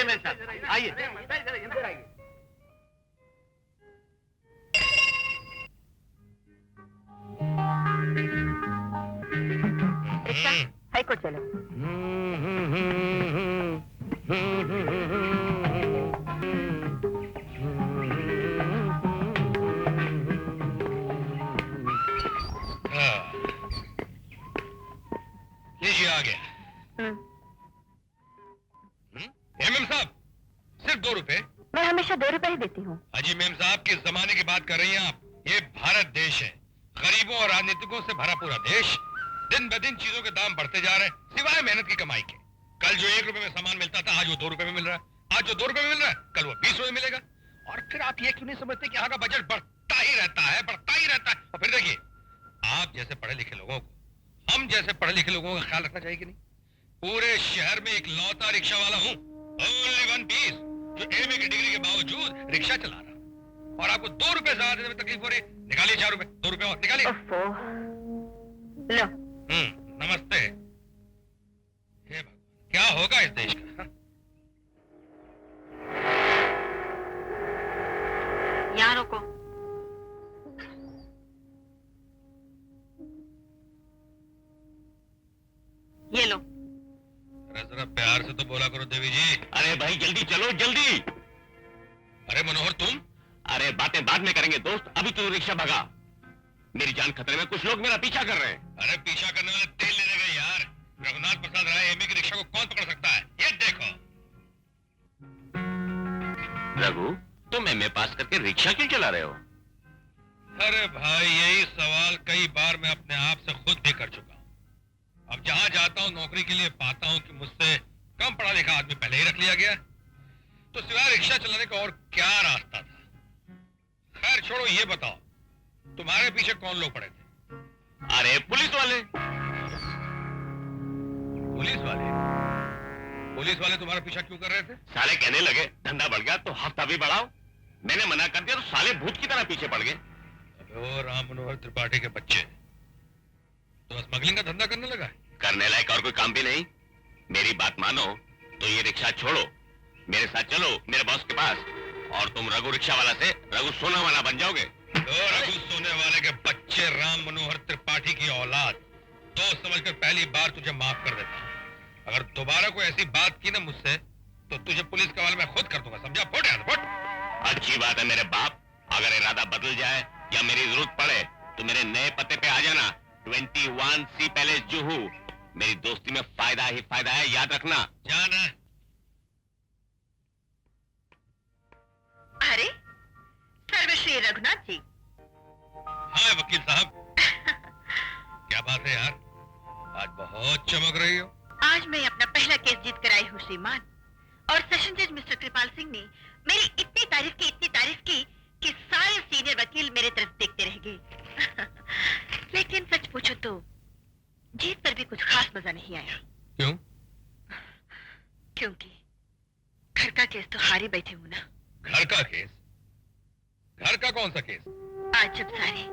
Chairman साहब, आइए। Rickshaw high court चलो। लीजिए आ गया। मेम साहब सिर्फ 2 रुपए। मैं हमेशा 2 रुपए ही देती हूँ। हाजी मेम साहब किस जमाने की बात कर रही हैं आप? ये भारत देश है, गरीबों और राजनीतिकों से भरा पूरा देश। दिन ब दिन चीजों के दाम बढ़ते जा रहे हैं, सिवाय मेहनत की कमाई के। कल जो 1 रुपए में सामान मिलता था, आज वो 2 रुपए में मिल रहा है। आज जो 2 रुपए में मिल रहा है, कल वो 20 रुपए में मिलेगा। और फिर आप ये क्यों नहीं समझते कि यहाँ का बजट बढ़ता ही रहता है, बढ़ता ही रहता है। और फिर देखिए, आप जैसे पढ़े लिखे लोगों को, हम जैसे पढ़े लिखे लोगों का ख्याल रखना चाहिए कि नहीं? पूरे शहर में एक लौता रिक्शा वाला हूँ, ओनली 1 पीस, जो एमए की डिग्री के बावजूद रिक्शा चला रहा। और आपको 2 रुपए ज्यादा देने में तकलीफ हो रही है। निकालिए 4 रुपए, 2 रुपए और निकालिए। लो। नमस्ते। हे भगवान, क्या होगा इस देश का? यहाँ रोको। ये लो। अरे जरा प्यार से तो बोला करो देवी जी। अरे भाई जल्दी चलो, जल्दी। अरे मनोहर तुम? अरे बातें बाद में करेंगे दोस्त, अभी तो रिक्शा भगा। मेरी जान खतरे में, कुछ लोग मेरा पीछा कर रहे हैं। अरे पीछा करने वाले तेल लेने गए यार। रघुनाथ प्रसाद राय एमए की रिक्शा को कौन पकड़ सकता है? ये देखो। रघु, तुम एमए पास करके रिक्शा क्यों चला रहे हो? अरे भाई यही सवाल कई बार मैं अपने आप से खुद भी कर चुका हूँ। अब जहां जाता हूँ नौकरी के लिए पाता हूँ कि मुझसे कम पढ़ा लिखा आदमी पहले ही रख लिया गया। तो सिवाय रिक्शा चलाने का और क्या रास्ता था? खैर छोड़ो, ये बताओ तुम्हारे पीछे कौन लोग पड़े थे? अरे पुलिस वाले। पुलिस वाले? पुलिस वाले तुम्हारा पीछा क्यों कर रहे थे? साले कहने लगे धंधा बढ़ गया तो हफ्ता भी बढ़ाओ। मैंने मना कर दिया तो साले भूत की तरह पीछे पड़ गए। ओ राम मनोहर त्रिपाठी के बच्चे, तो स्मगलिंग का धंधा करने लगा है? करने लायक और कोई काम भी नहीं। मेरी बात मानो तो ये रिक्शा छोड़ो, मेरे साथ चलो मेरे बॉस के पास, और तुम रघु रिक्शा वाला से रघु सोना वाला बन जाओगे। तो रघु सोने वाले के बच्चे, राम मनोहर त्रिपाठी की औलाद, दोस्त समझकर पहली बार तुझे माफ कर देता हूँ। अगर दोबारा कोई ऐसी बात की ना मुझसे, तो तुझे पुलिस के हवाले में खुद कर दूंगा, समझा? फुट यार फुट। अच्छी बात है मेरे बाप, अगर इरादा बदल जाए या मेरी जरूरत पड़े तो मेरे नए पते पे आ जाना, 21C पैलेस जुहू। मेरी दोस्ती में फायदा ही फायदा है, याद रखना। जाना। अरे सर्वश्री रघुनाथ जी। हाँ वकील साहब। क्या बात है यार, आज बहुत चमक रही हो। आज मैं अपना पहला केस जीत कर आई हूँ श्रीमान, और सेशन जज मिस्टर कृपाल सिंह ने मेरी इतनी तारीफ की कि सारे सीनियर वकील मेरे तरफ देखते रह गए। लेकिन सच पूछो तो जीत पर भी कुछ खास मजा नहीं आया। क्यों? क्योंकि घर का केस तो हारी बैठे हूँ ना। घर का केस? घर का कौन सा केस? आज जब सारी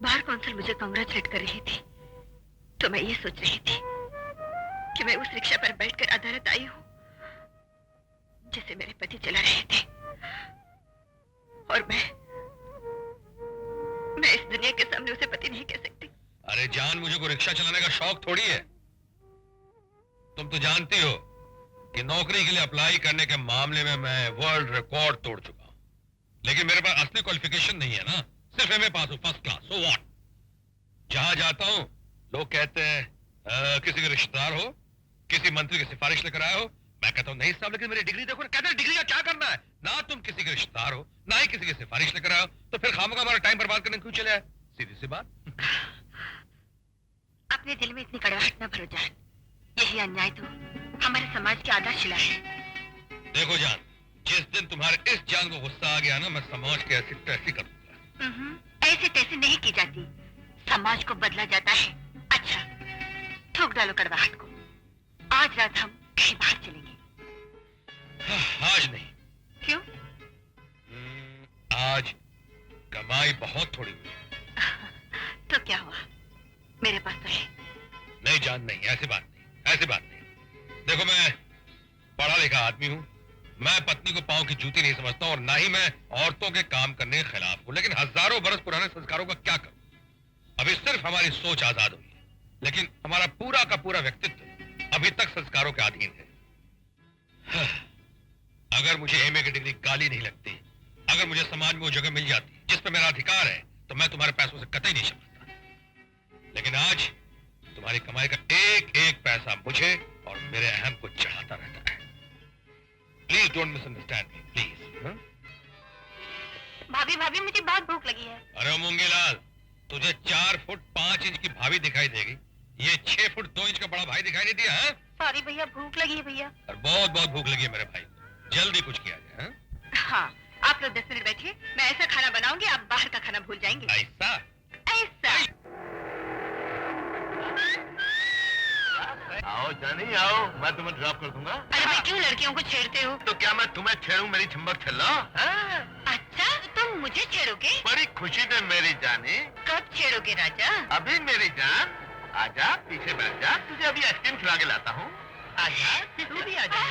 बार कौंसिल मुझे कांग्रेचुलेट कर रही थी, तो मैं ये सोच रही थी कि मैं उस रिक्शा पर बैठकर अदालत आई हूँ जिसे मेरे पति चला रहे थे, और मैं इस दुनिया के सामने उसे पति नहीं कह सकती। अरे जान, मुझे को रिक्शा चलाने का शौक थोड़ी है। तुम तो जानती हो कि नौकरी के लिए अप्लाई करने के मामले में मैं वर्ल्ड रिकॉर्ड तोड़ चुका हूं। लेकिन मेरे पास असली क्वालिफिकेशन नहीं है ना, सिर्फ एमए पास हूं, फर्स्ट क्लास। So what? जहां जाता हूं लोग कहते हैं किसी के रिश्तेदार हो, किसी मंत्री की सिफारिश लेकर आए हो। मैं कहता हूं नहीं साहब, लेकिन मेरी डिग्री देखो। कहते हैं डिग्री का क्या करना है? ना तुम किसी के रिश्तेदार हो, ना ही किसी की सिफारिश लेकर आए हो, तो फिर खामखा हमारा टाइम बर्बाद करने क्यों चले आए? सीधी सी बात। अपने दिल में इतनी कड़वाहट न भरो जान, यही अन्याय तो हमारे समाज की आधारशिला है। देखो जान, जिस दिन तुम्हारे इस जान को गुस्सा आ गया ना, मैं समाज के ऐसी तैसी कर दूंगा। ऐसे तैसे नहीं की जाती, समाज को बदला जाता है। अच्छा थूक डालो कड़वाहट को। आज रात हम कहीं बाहर चलेंगे। आज नहीं। क्यों? आज कमाई बहुत थोड़ी हुई है। तो क्या हुआ, मेरे पास तो है। नहीं जान, नहीं, ऐसी बात नहीं, ऐसी बात नहीं। देखो मैं पढ़ा लिखा आदमी हूँ, मैं पत्नी को पांव की जूती नहीं समझता और ना ही मैं औरतों के काम करने के खिलाफ हूं, लेकिन हजारों बरस पुराने संस्कारों का क्या करूं? अभी सिर्फ हमारी सोच आजाद हुई है, लेकिन हमारा पूरा का पूरा व्यक्तित्व अभी तक संस्कारों के अधीन है। अगर मुझे एमए की डिग्री गाली नहीं लगती, अगर मुझे समाज में वो जगह मिल जाती जिस पर मेरा अधिकार है, तो मैं तुम्हारे पैसों से कतई नहीं समझता। लेकिन आज तुम्हारी कमाई का एक एक पैसा मुझे और मेरे अहम को चढ़ाता रहता है। Please don't misunderstand me, please. भाभी भाभी मुझे बहुत भूख लगी है। अरे मूंगीलाल, तुझे 4 फुट 5 इंच की भाभी दिखाई देगी, ये 6 फुट 2 इंच का बड़ा भाई दिखाई नहीं दिया है? सॉरी भैया, भूख लगी है भैया। और बहुत बहुत भूख लगी है मेरे भाई, जल्दी कुछ किया जाए। हाँ, आप लोग 10 मिनट बैठिए, मैं ऐसा खाना बनाऊंगी आप बाहर का खाना भूल जाएंगे। ऐसा? ऐसा। आओ जानी आओ, मैं तुम्हें ड्रॉप कर दूंगा। अरे भाई क्यों लड़कियों को छेड़ते हो? तो क्या मैं तुम्हें छेड़ूं मेरी चंबक छल्ला? अच्छा, तुम मुझे छेड़ोगे? बड़ी खुशी से मेरी जानी। कब छेड़ोगे राजा? अभी मेरी जान, आजा पीछे बैठ जा, तुझे अभी आइसक्रीम खिला के लाता हूँ। आजा, तू भी आजा।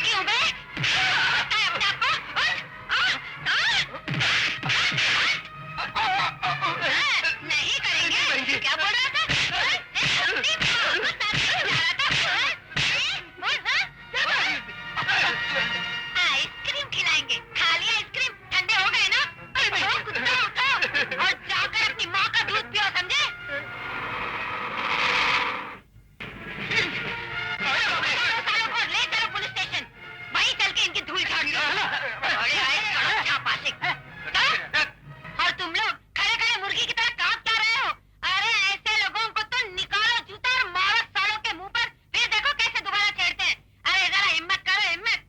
क्यों बे? अपने आप को? नहीं करेंगे? क्या बोल रहा था? आइसक्रीम खिलाएंगे। खाली आइसक्रीम ठंडे हो गए ना? उठो कुत्ता उठो और जाकर अपनी माँ का दूध पियो, समझे? ले चलो पुलिस स्टेशन, वहीं चल के इनकी धूल झाड़ दो। अरे आए छापासिक। और तुम लोग खड़े खड़े मुर्गी की तरह कांप क्या रहे हो? अरे ऐसे लोगों को तो निकालो जूता और मारो सालों के मुंह पर, फिर देखो कैसे दोबारा छेड़ते हैं। अरे जरा हिम्मत करो, हिम्मत।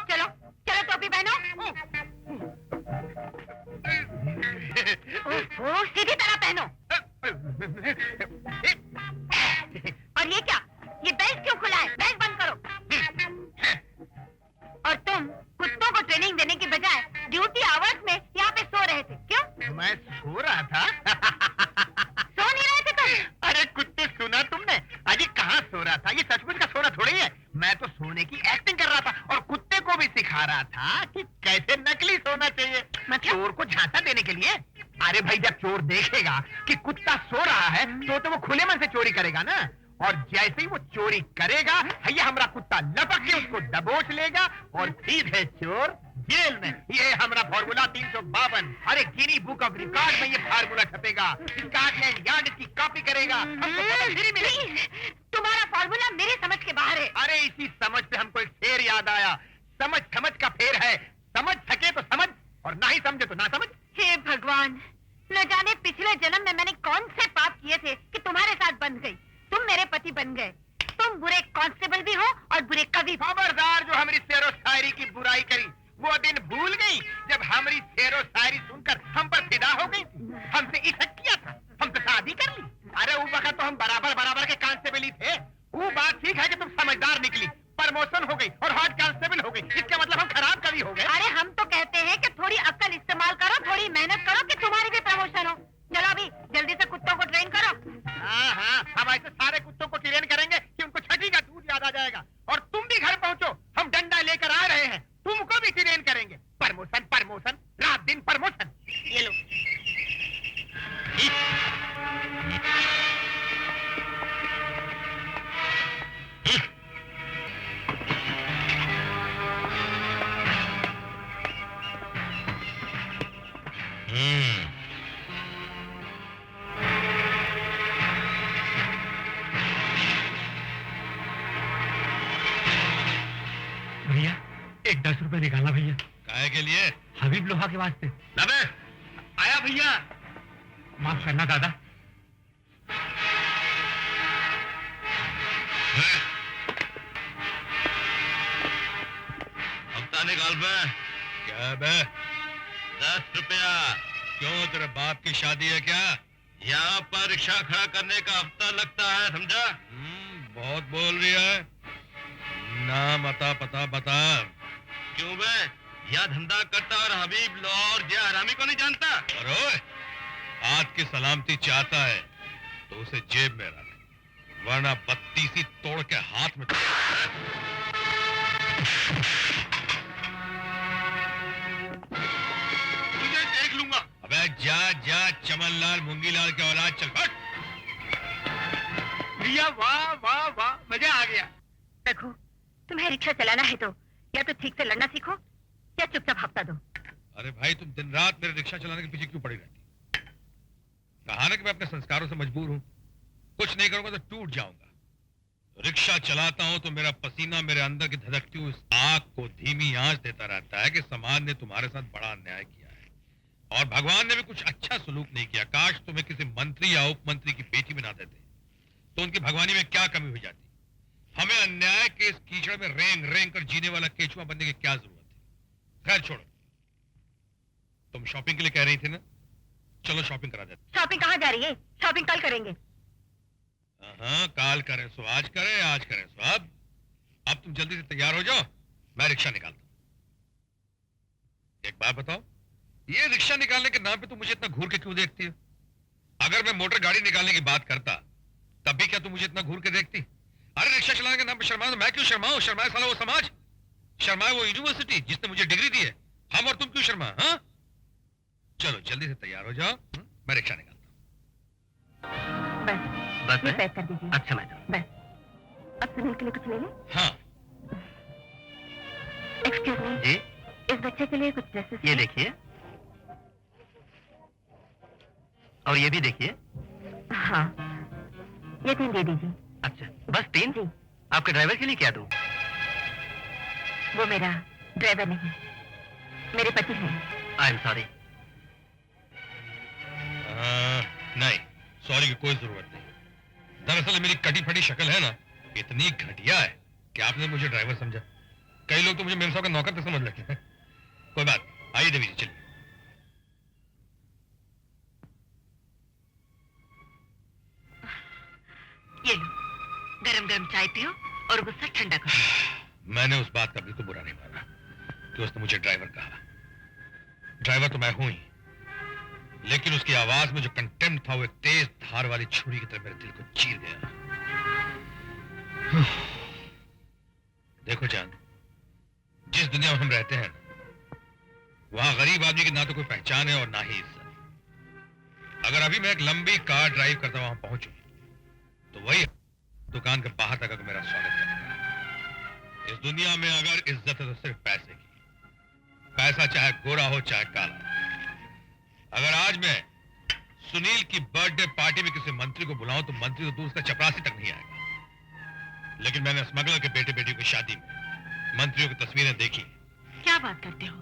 चलो चलो टोपी पहनो। ओह, सीधी तरह पहनो। और ये क्या? ये बेल्ट क्यों खुला है? बेल्ट बंद करो। और तुम कुत्तों को ट्रेनिंग देने की बजाय ड्यूटी आवर्स में यहाँ पे सो रहे थे, क्यों? मैं सो रहा था। सो नहीं रहे थे तुम? अरे कुत्ते, सुना तुमने? अजी कहाँ सो रहा था? ये सचमुच का सोना थोड़ी है। मैं तो सोने की एक्टिंग कर रहा था और कुत्ते को भी सिखा रहा था कि कैसे नकली सोना चाहिए, मतलब? चोर को झांसा देने के लिए। अरे भाई, जब चोर देखेगा कि कुत्ता सो रहा है तो वो खुले मन से चोरी करेगा ना। और जैसे ही वो चोरी करेगा, भैया हमारा कुत्ता लपक के उसको दबोच लेगा और सीधे चोर जेल में। ये हमारा फॉर्मूला 352। अरे गिनी बुक ऑफ रिकॉर्ड में ये फार्मूला छपेगा। स्कॉटलैंड यार्ड इसकी कॉपी करेगा। हमको पता नहीं मिलेगी। तुम्हारा फॉर्मूला मेरी समझ के बाहर है। अरे इसी समझ से हमको एक शेर याद आया। समझ समझ का फेर है, समझ सके तो समझ और ना ही समझे तो ना समझ। हे भगवान, न जाने पिछले जन्म में मैंने कौन से पाप किए थे कि तुम्हारे साथ बंध गई। तुम मेरे पति बन गए। तुम बुरे कांस्टेबल भी हो और बुरे कवि। खबरदार, जो हमारी शेरो शायरी की बुराई करी वो दिन भूल गई जब हमारी शेरो शायरी सुनकर हम पर फिदा हो गई थी। हमसे इशक किया था, हमसे शादी कर ली। अरे उस वक्त तो हम बराबर बराबर के कांस्टेबल ही थे। वो बात ठीक है कि तुम समझदार निकली, प्रमोशन हो गई और हॉट कांस्टेबल हो गई। इसका मतलब हम खराब कवि हो गए। अरे हम तो कहते हैं कि थोड़ी अक्ल इस्तेमाल करो, थोड़ी मेहनत करो कि तुम्हारी भी प्रमोशन हो। चलो अभी जल्दी से कुत्तों को ट्रेन करो। हाँ, हम ऐसे सारे कुत्तों को ट्रेन करेंगे कि उनको छठी का दूध याद आ जाएगा। और तुम भी घर पहुंचो, हम डंडा लेकर आ रहे हैं, तुमको भी ट्रेन करेंगे। प्रमोशन प्रमोशन, रात दिन प्रमोशन। ये लो। भैया एक 10 रुपए निकालना भैया। काहे के लिए? हबीब लोहा के वास्ते। नबे आया भैया। माफ करना दादा। हफ्ता निकाल बे। क्या बे? 10 रुपया। क्यों, तेरे बाप की शादी है क्या? यहाँ पर रिक्शा खड़ा करने का हफ्ता लगता है, समझा? बहुत बोल रही है। नाम अता पता बता। क्यों बे, यह धंधा करता और हबीब लौर जे हरामी को नहीं जानता? अरे हाथ की सलामती चाहता है तो उसे जेब में रख, वरना बत्तीसी तोड़ के हाथ में तुझे देख लूंगा। अबे जा जा चमनलाल मूंगीलाल के औलाद, चल हट। भैया वाह वाह वाह, मजा आ गया। रघु, तुम्हें रिक्शा चलाना है तो या तो ठीक से लड़ना सीखो या चुपचाप हफ्ता दो। अरे भाई तुम दिन रात मेरे रिक्शा चलाने के पीछे क्यों पड़ी रहती? कहा ना कि मैं अपने संस्कारों से मजबूर हूं, कुछ नहीं करूंगा तो टूट जाऊंगा। रिक्शा चलाता हूं तो मेरा पसीना मेरे अंदर की धधकती हुई उस आग को धीमी आंच देता रहता है कि समाज ने तुम्हारे साथ बड़ा अन्याय किया है और भगवान ने भी कुछ अच्छा सलूक नहीं किया। काश तुम्हें किसी मंत्री या उप मंत्री की बेटी बना देते तो उनकी भगवानी में क्या कमी हो जाती। हमें अन्याय के इस कीचड़ में रेंग रेंग कर जीने वाला केचुआ बनने की क्या जरूरत है। खैर छोड़ो, तुम शॉपिंग के लिए कह रही थी ना, चलो शॉपिंग करा देते। शॉपिंग कहाँ जा रही है? शॉपिंग कल करेंगे। हाँ, काल करें सो आज करें, आज करें सो अब तुम जल्दी से तैयार हो जाओ, मैं रिक्शा निकालता हूं। एक बात बताओ, ये रिक्शा निकालने के नाम पे तुम मुझे इतना घूर के क्यों देखती हो? अगर मैं मोटर गाड़ी निकालने की बात करता तब भी क्या तुम मुझे इतना घूर के देखती? अरे रिक्शा चलाने के नाम पे शर्मा, मैं क्यों शर्माऊं? शर्माए साला वो समाज, शर्माए वो यूनिवर्सिटी जिसने मुझे डिग्री दी है। हम और तुम क्यों शर्मा? हाँ चलो जल्दी से तैयार हो जाओ, मैं रिक्शा निकालता हूं। बस ये पैक कर दीजिए। अच्छा मैडम। बस अब सुनील के लिए कुछ ले लें। हाँ एक्सक्यूज मी जी, इस बच्चे के लिए कुछ ड्रेसेस। ये देखिए और ये भी देखिए। हाँ, ये 3 दे दीजिए। अच्छा, बस 3? जी। आपके ड्राइवर के लिए क्या दूं? वो मेरा ड्राइवर नहीं, मेरे पति हैं। I am sorry. नहीं, सॉरी की कोई जरूरत नहीं। दरअसल मेरी कटी फटी शक्ल है ना, इतनी घटिया है कि आपने मुझे ड्राइवर समझा। कई लोग तो मुझे मेरे साहब का नौकर तक समझ लेते हैं। कोई बात, आइए देवी जी चलिए। ये लो, गरम गरम चाय पियो और गुस्सा ठंडा करो। मैंने उस बात का बिल्कुल बुरा नहीं माना कि उसने मुझे ड्राइवर कहा। ड्राइवर तो मैं हूं ही, लेकिन उसकी आवाज में जो कंटेम्प्ट था वो एक तेज धार वाली छुरी की तरह मेरे दिल को चीर गया। देखो जान, जिस दुनिया में हम रहते हैं वहां गरीब आदमी की ना तो कोई पहचान है और ना ही इज्जत। अगर अभी मैं एक लंबी कार ड्राइव करता वहां पहुंचू तो वही दुकान के बाहर तक मेरा स्वागत करेगा। इस दुनिया में अगर इज्जत है तो सिर्फ पैसे की, पैसा चाहे गोरा हो चाहे काला। अगर आज मैं सुनील की बर्थडे पार्टी में किसी मंत्री को बुलाऊं तो मंत्री तो दूर से चपरासी तक नहीं आएगा, लेकिन मैंने स्मगलर के बेटे बेटी की शादी में मंत्रियों की तस्वीरें देखी। क्या बात करते हो?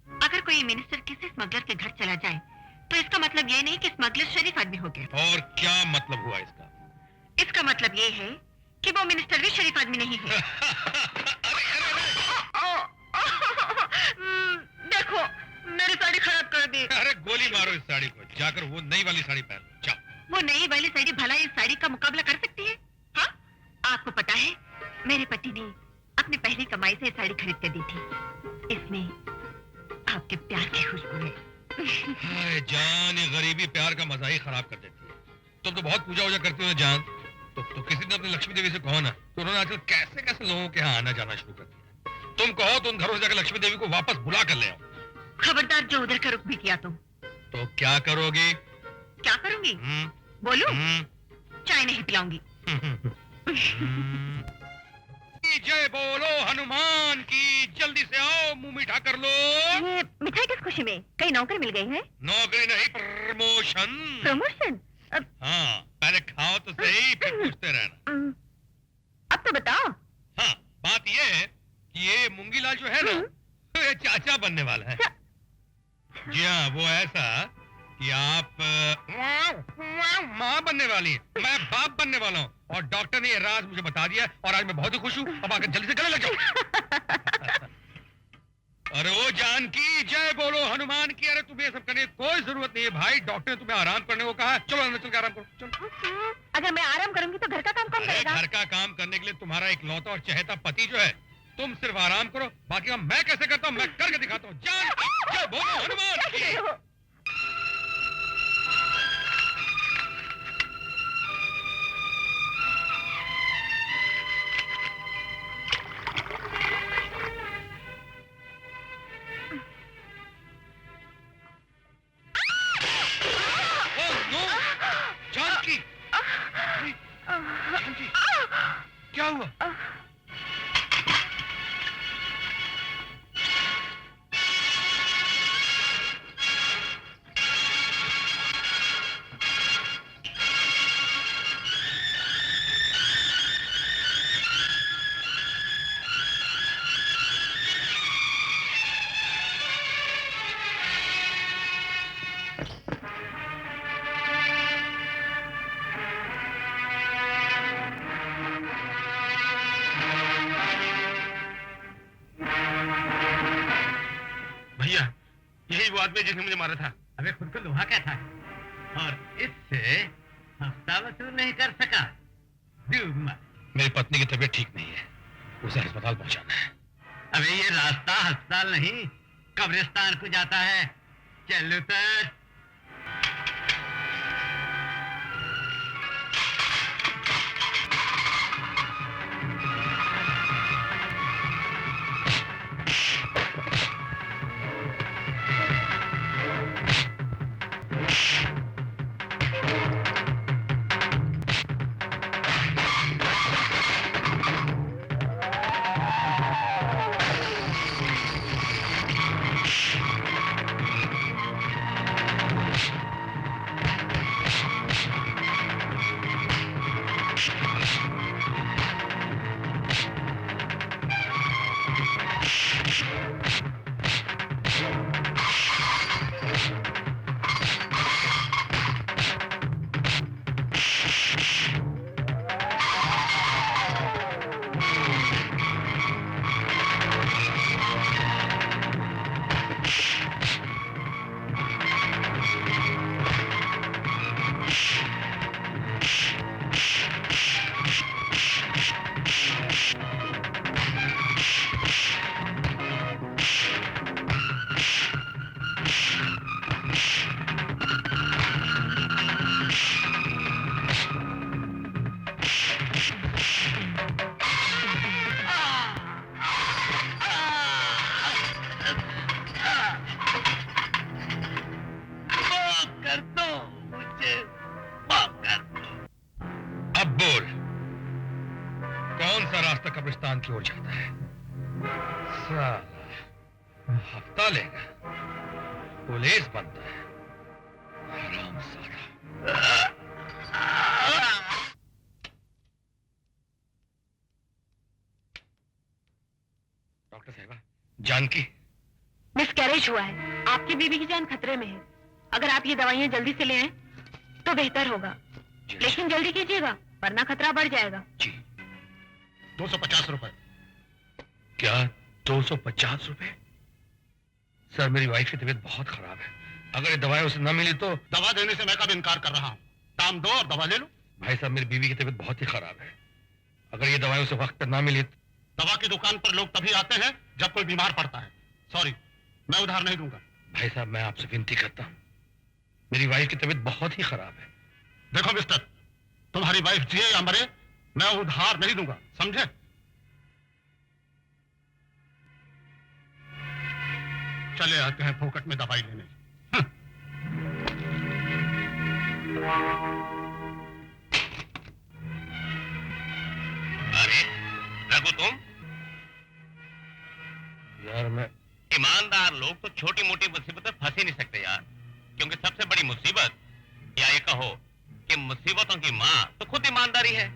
अगर कोई मिनिस्टर किसी स्मगलर के घर चला जाए तो इसका मतलब ये नहीं कि स्मगलर शरीफ आदमी हो गया। और क्या मतलब हुआ इसका? इसका मतलब ये है कि वो मिनिस्टर भी शरीफ आदमी नहीं है। देखो, मेरी साड़ी खराब कर दी। अरे गोली मारो इस साड़ी को, जाकर वो नई वाली साड़ी पहन लो, जाओ। वो नई वाली साड़ी भला इस साड़ी का मुकाबला कर सकती है? हाँ? आपको पता है, मेरे पति ने अपनी पहली कमाई से ये साड़ी खरीद कर दी थी। इसमें आपके प्यार की खुशबू है। हाय जान, ये गरीबी प्यार का मजा ही खराब कर देती है। तुम तो बहुत पूजा वूजा करती हो जान। तो किसी ने अपनी लक्ष्मी देवी से कहो ना, तो उन्होंने आजकल कैसे कैसे लोगों के यहाँ आना जाना शुरू कर दिया। तुम कहो तो उन घरों से जाकर लक्ष्मी देवी को वापस बुला कर ले आओ। खबरदार जो उधर का रुख भी किया तुम। तो क्या करोगी? क्या करूंगी? बोलूं? चाय नहीं पिलाऊंगी। जय बोलो हनुमान की, जल्दी से आओ, मुंह मीठा कर लो। ये मिठाई किस खुशी में? कहीं नौकरी मिल गई है? नौकरी नहीं, प्रमोशन। प्रमोशन? हाँ, पहले खाओ तो सही, फिर पूछते रहना। अब तो बताओ। हाँ, बात ये है कि ये मूंगीलाल जो है ना, तो ये चाचा बनने वाला है। जी हाँ, वो ऐसा कि आप माँ बनने वाली है, मैं बाप बनने वाला हूँ, और डॉक्टर ने ये राज मुझे बता दिया और आज मैं बहुत ही खुश हूँ। अब आकर जल्दी से गले लग जाओ। अरे ओ जानकी, जय बोलो हनुमान की। अरे तुम्हें ये सब करने की कोई जरूरत नहीं है भाई, डॉक्टर ने तुम्हें आराम करने को कहा है। चलो अंदर चल के आराम करो, चलो। अगर मैं आराम करूंगी तो घर का काम कौन अरे करेगा? घर का काम करने के लिए तुम्हारा एक लौता और चहेता पति जो है, तुम सिर्फ आराम करो, बाकी काम मैं कैसे करता हूँ मैं करके दिखाता हूँ। जय बोलो हनुमान की। जानकी, जानकी, क्या हुआ? भैया, यही वो आदमी जिसने मुझे मारा था। अबे खुद को लोहा कहता है और इससे हफ्ता वसूल नहीं कर सका। मेरी पत्नी की तबीयत ठीक नहीं है, उसे अस्पताल पहुंचाना है। अबे ये रास्ता अस्पताल नहीं कब्रिस्तान को जाता है। चल उतर। अब बोल, कौन सा रास्ता कब्रिस्तान की ओर जाता है? साला हफ्ता लेगा, पुलिस बनता है, हरामजादा। डॉक्टर साहिबा, जानकी मिसकैरेज हुआ है। आपकी बीवी की जान खतरे में है। अगर आप ये दवाइयाँ जल्दी से ले आए तो बेहतर होगा, लेकिन जल्दी कीजिएगा वरना खतरा बढ़ जाएगा। जी। 250 रुपए। क्या 250 रुपए? सर मेरी वाइफ की तबीयत बहुत खराब है, अगर ये दवाएं उसे न मिली तो। दवा देने से मैं कब इनकार कर रहा हूँ। दाम दो और दवा ले लो। भाई साहब मेरी बीवी की तबीयत बहुत ही खराब है, अगर ये दवाएं उसे वक्त पर ना मिली। दवा की दुकान पर लोग तभी आते हैं जब कोई बीमार पड़ता है। सॉरी, मैं उधार नहीं दूंगा। भाई साहब मैं आपसे विनती करता हूँ, मेरी वाइफ की तबीयत बहुत ही खराब है। देखो मिस्टर, तुम्हारी वाइफ जिए या मरे, मैं उधार नहीं दूंगा, समझे? चले आते हैं फोकट में दवाई लेने। अरे रघु, तुम? यार मैं ईमानदार लोग तो छोटी मोटी मुसीबत में फंस ही नहीं सकते यार, क्योंकि सबसे बड़ी मुसीबत, या ये कहो कि मुसीबतों की माँ तो खुद ईमानदारी है।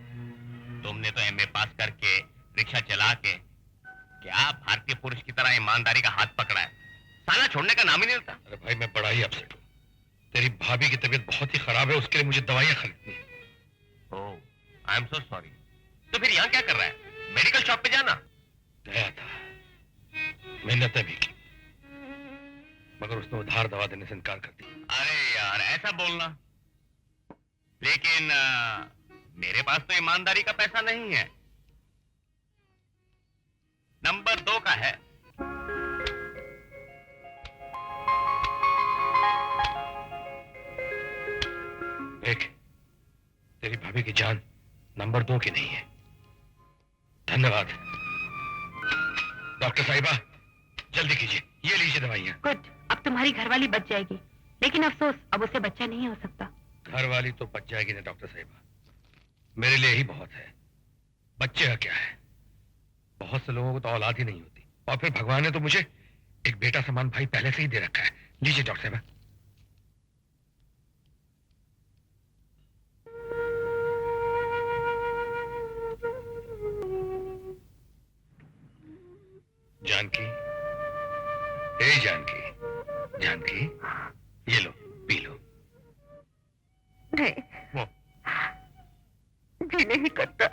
तुमने तो एमए पास करके रिक्शा चला के क्या भारतीय पुरुष की तरह ईमानदारी का हाथ पकड़ा है, साला छोड़ने का नाम ही नहीं लेता। अरे भाई मैं बड़ा ही अपसेट हूँ, तेरी भाभी की तबीयत बहुत ही खराब है, उसके लिए मुझे दवाइयाँ खरीदनी है। ओह, आई एम सो सॉरी। तो फिर यहाँ क्या कर रहा है? मेडिकल शॉप पे जाना। गया था, मेहनत भी की, मगर उसने उधार दवा देने से इनकार कर दिया। अरे यार ऐसा बोलना, लेकिन मेरे पास तो ईमानदारी का पैसा नहीं है। नंबर 2 का है। देख, तेरी भाभी की जान नंबर 2 की नहीं है। धन्यवाद। डॉक्टर साहिबा, जल्दी कीजिए, ये लीजिए दवाइयाँ। गुड, अब तुम्हारी घरवाली बच जाएगी, लेकिन अफसोस अब उससे बच्चा नहीं हो सकता। घर वाली तो बच जाएगी ना डॉक्टर साहिबा, मेरे लिए ही बहुत है। बच्चे का क्या है, बहुत से लोगों को तो औलाद ही नहीं होती, और फिर भगवान ने तो मुझे एक बेटा समान भाई पहले से ही दे रखा है। लीजिए डॉक्टर साहिबा। जानकी, ए जानकी, जानकी, ये लो, पी लो। नहीं, वो जी नहीं करता।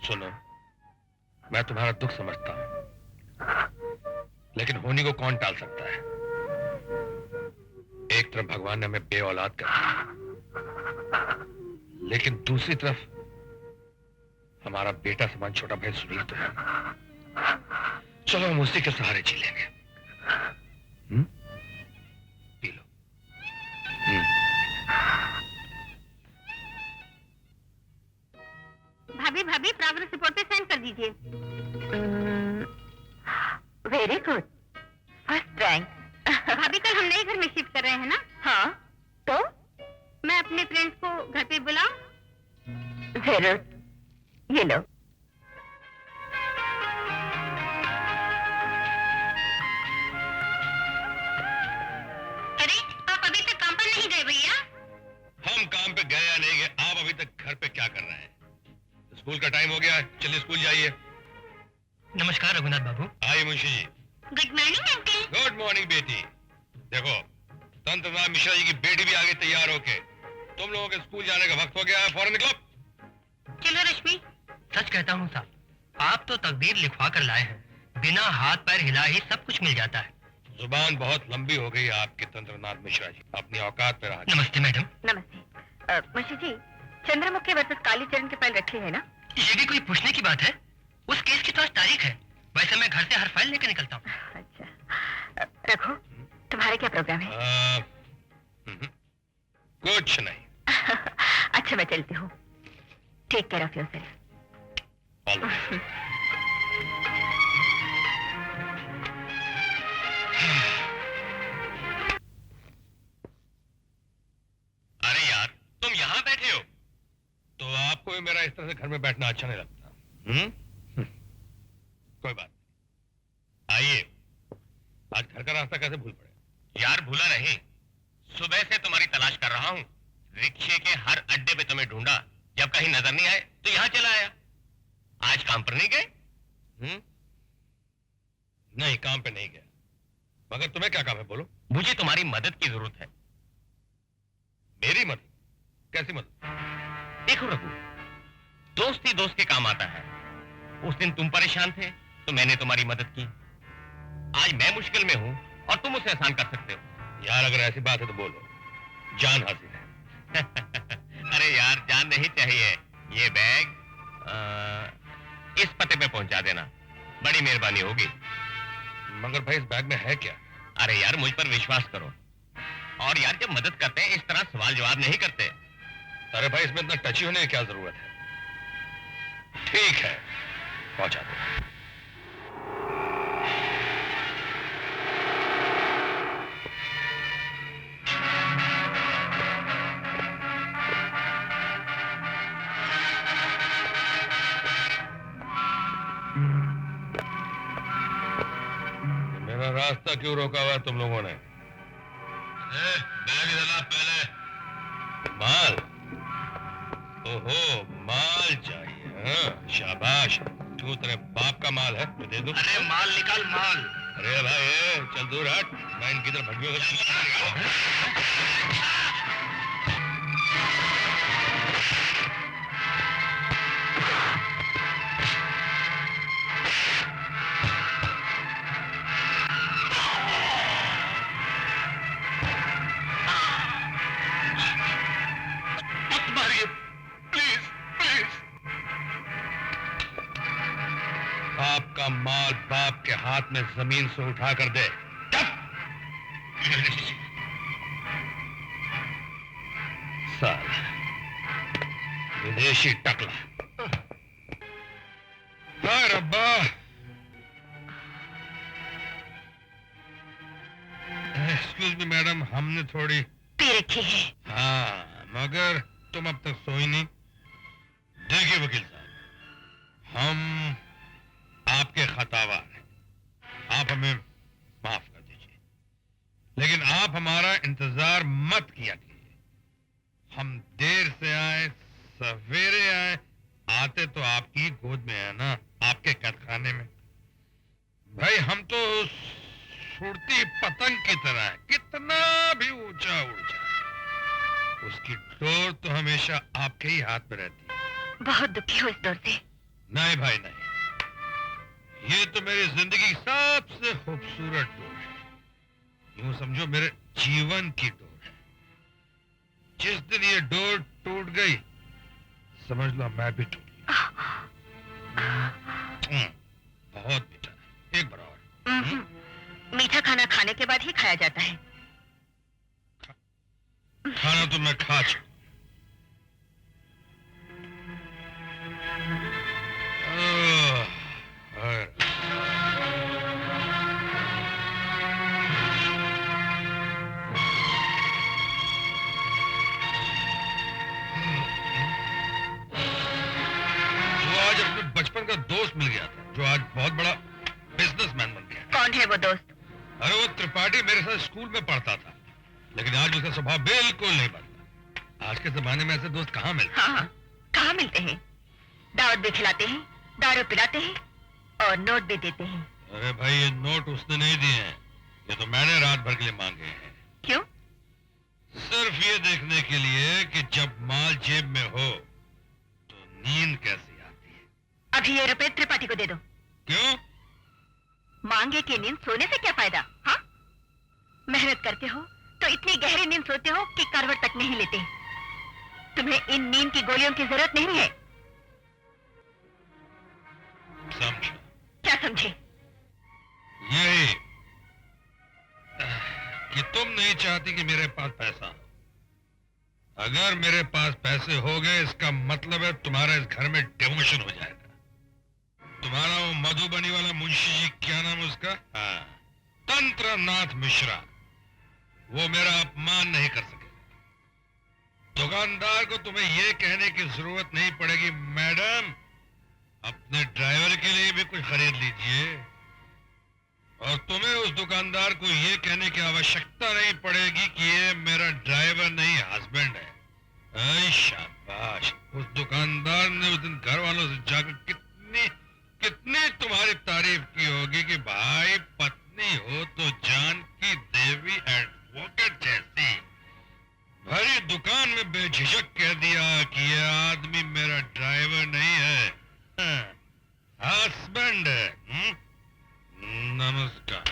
सुनो, मैं तुम्हारा दुख समझता हूं, लेकिन होनी को कौन टाल सकता है। एक तरफ भगवान ने हमें बे औलाद कर दिया, लेकिन दूसरी तरफ हमारा बेटा समान छोटा भाई सुनील तो है। चलो हम उसी के सहारे जी लेंगे। P low. भाभी भाभी, प्रोग्रेस रिपोर्ट पे साइन कर दीजिए। Very good, first rank. भाभी कल हम नए घर में शिफ्ट कर रहे हैं ना? हाँ, तो मैं अपने फ्रेंड्स को घर पे बुलाऊं? जरूर, ये लो। अरे आप अभी तक काम पर नहीं गए भैया? हम काम पे गए या नहीं गए, आप अभी तक घर पे क्या कर रहे हैं? स्कूल का टाइम हो गया है, चलिए स्कूल जाइए। नमस्कार रघुनाथ बाबू। आइए Munshi ji. Good morning uncle. Good morning बेटी। देखो, तंत्रनाथ मिश्रा जी की बेटी भी आगे तैयार होके, तुम लोगों के स्कूल जाने का वक्त हो गया है, फौरन निकलो। चलो रश्मि। सच कहता हूँ साहब, आप तो तकदीर लिखवा कर लाए हैं, बिना हाथ पैर हिला ही सब कुछ मिल जाता है। जुबान बहुत लंबी हो गई है आपकी तंत्रनाथ मिश्रा जी, अपनी औकात पे रहा। नमस्ते मैडम। नमस्ते। मुंशी जी, चंद्रमुखी वर्सेस कालीचरण की फाइल रखी है ना? ये भी कोई पूछने की बात है? उस केस की तो आज तारीख है। वैसे मैं घर से हर फाइल लेकर निकलता हूँ। अच्छा, रघु, तुम्हारा क्या प्रोग्राम है? कुछ नहीं। अच्छा, मैं चलती हूँ। Take care of yourself. अरे यार, तुम यहाँ बैठे हो? तो आपको भी मेरा इस तरह से घर में बैठना अच्छा नहीं लगता? कोई बात नहीं। आइए, आज घर का रास्ता कैसे भूल पड़े? यार भूला नहीं, सुबह से तुम्हारी तलाश कर रहा हूँ। रिक्शे के हर अड्डे पे तुम्हें ढूंढा, जब कहीं नजर नहीं आए तो यहाँ चला आया। आज काम पर नहीं गए? नहीं, काम पे नहीं गया। मगर तुम्हें क्या काम है, बोलो। मुझे तुम्हारी मदद की जरूरत है। मेरी मदद? कैसी मदद? देखो रघु, दोस्त ही दोस्त के काम आता है। उस दिन तुम परेशान थे तो मैंने तुम्हारी मदद की। आज मैं मुश्किल में हूँ और तुम उसे आसान कर सकते हो। यार अगर ऐसी बात है तो बोलो, जान हाजिर है। अरे यार, जान नहीं चाहिए। ये बैग इस पते पे पहुंचा देना, बड़ी मेहरबानी होगी। मगर भाई इस बैग में है क्या? अरे यार, मुझ पर विश्वास करो। और यार, जब मदद करते हैं इस तरह सवाल जवाब नहीं करते। अरे भाई, इसमें इतना टची होने की क्या जरूरत है? ठीक है, पहुंचा दो। मेरा रास्ता क्यों रोका हुआ है तुम लोगों ने? बैग इधर ला पहले। माल? ओहो, माल चाहिए? हाँ, शाबाश। तू तेरे बाप का माल है, मैं दे दूं? अरे माल निकाल, माल। अरे भाई, चल दूर हट, मैं इनकी तरफ भटकियों माल बाप के हाथ में जमीन से उठा कर दे। साला विदेशी टकला। हाय रब्बा। एक्सक्यूज मी मैडम, हमने थोड़ी पी रखी है। हाँ, मगर तुम अब तक सोई नहीं। देखिए वकील साहब, हम आपके खतावार हैं, आप हमें माफ कर दीजिए, लेकिन आप हमारा इंतजार मत किया कीजिए। हम देर से आए, सवेरे आए, आते तो आपकी गोद में है ना, आपके कैदखाने में। भाई हम तो उड़ती पतंग की तरह है, कितना भी ऊंचा उड़ जाए, उसकी डोर तो हमेशा आपके ही हाथ में रहती है। बहुत दुखी हो इस दौर से। नहीं भाई नहीं, ये तो मेरी जिंदगी की सबसे खूबसूरत डोर है। यूं समझो मेरे जीवन की डोर है। जिस दिन ये डोर टूट गई, समझ लो मैं भी टूट गया। बहुत मीठा है, एक बार और। मीठा खाना खाने के बाद ही खाया जाता है। खाना तो मैं खा चुका। बचपन का दोस्त मिल गया था, जो आज बहुत बड़ा बिजनेसमैन बन गया। कौन है वो दोस्त? अरे वो त्रिपाठी मेरे साथ स्कूल में पढ़ता था, लेकिन आज उसका स्वभाव बिल्कुल नहीं बदला। आज के जमाने में ऐसे दोस्त कहाँ मिलते? हाँ, कहाँ मिलते हैं? दावत भी खिलाते हैं, दारू पिलाते हैं और नोट भी देते हैं। अरे भाई, ये नोट उसने नहीं दिए हैं, ये तो मैंने रात भर के लिए मांगे हैं। क्यों? सिर्फ ये देखने के लिए कि जब माल जेब में हो तो नींद कैसी आती है। अभी ये रुपए त्रिपाठी को दे दो। क्यों? मांगे की नींद सोने से क्या फायदा? हाँ, मेहनत करते हो तो इतनी गहरी नींद सोते हो कि करवट तक नहीं लेते। तुम्हें इन नींद की गोलियों की जरूरत नहीं है। समझ? क्या समझे? यही कि तुम नहीं चाहती कि मेरे पास पैसा हो। अगर मेरे पास पैसे हो गए, इसका मतलब है तुम्हारा इस घर में डिमोशन हो जाएगा। तुम्हारा वो मधुबनी वाला मुंशी जी, क्या नाम उसका? हाँ, तंत्रनाथ मिश्रा, वो मेरा अपमान नहीं कर सके। दुकानदार को तुम्हें ये कहने की जरूरत नहीं पड़ेगी, मैडम अपने ड्राइवर के लिए भी कुछ खरीद लीजिए। और तुम्हें उस दुकानदार को ये कहने की आवश्यकता नहीं पड़ेगी कि ये मेरा ड्राइवर नहीं, हस्बैंड है। ऐ शाबाश, उस दुकानदार ने उस दिन घर वालों से जाकर कितनी कितनी तुम्हारी तारीफ की होगी कि भाई पत्नी हो तो जान की देवी एडवोकेट जैसी। भरी दुकान में बेझिझक कह दिया कि ये आदमी मेरा ड्राइवर नहीं है, हस्बैंड है। नमस्कार।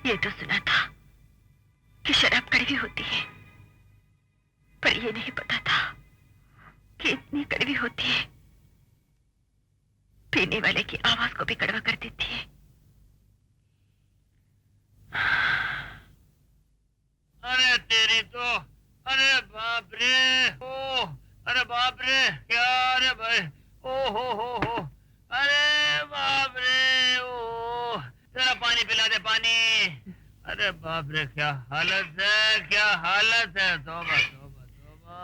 ये तो सुना था कि शराब कड़वी होती है, पर ये नहीं पता था कि इतनी कड़वी होती है, पीने वाले की आवाज को भी कड़वा कर देती है। अरे तेरी तो, अरे बाप रे, ओ, अरे बाप रे, क्या? अरे भाई, ओ हो, अरे बाप रे, ओ, जरा पानी पिला दे, पानी। अरे बाप रे, क्या हालत है, क्या हालत है। तौबा तौबा तौबा।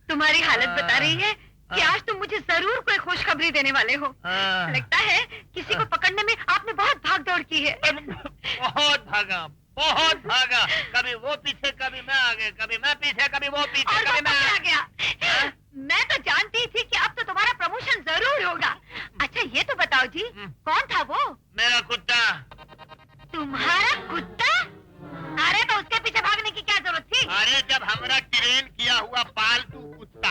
तुम्हारी हालत बता रही है कि आज तुम मुझे जरूर कोई खुशखबरी देने वाले हो। लगता है किसी को पकड़ने में आपने बहुत भाग दौड़ की है। बहुत भागा, बहुत भागा। कभी वो पीछे, कभी मैं आगे, कभी मैं पीछे, कभी वो पीछे, और कभी मैं आ गया। मैं तो जानती थी कि अब तो तुम्हारा प्रमोशन जरूर होगा। अच्छा ये तो बताओ जी, कौन था वो? मेरा कुत्ता। तुम्हारा कुत्ता? अरे तो उसके पीछे भागने की क्या जरूरत थी? अरे जब हमारा ट्रेन किया हुआ पालतू कुत्ता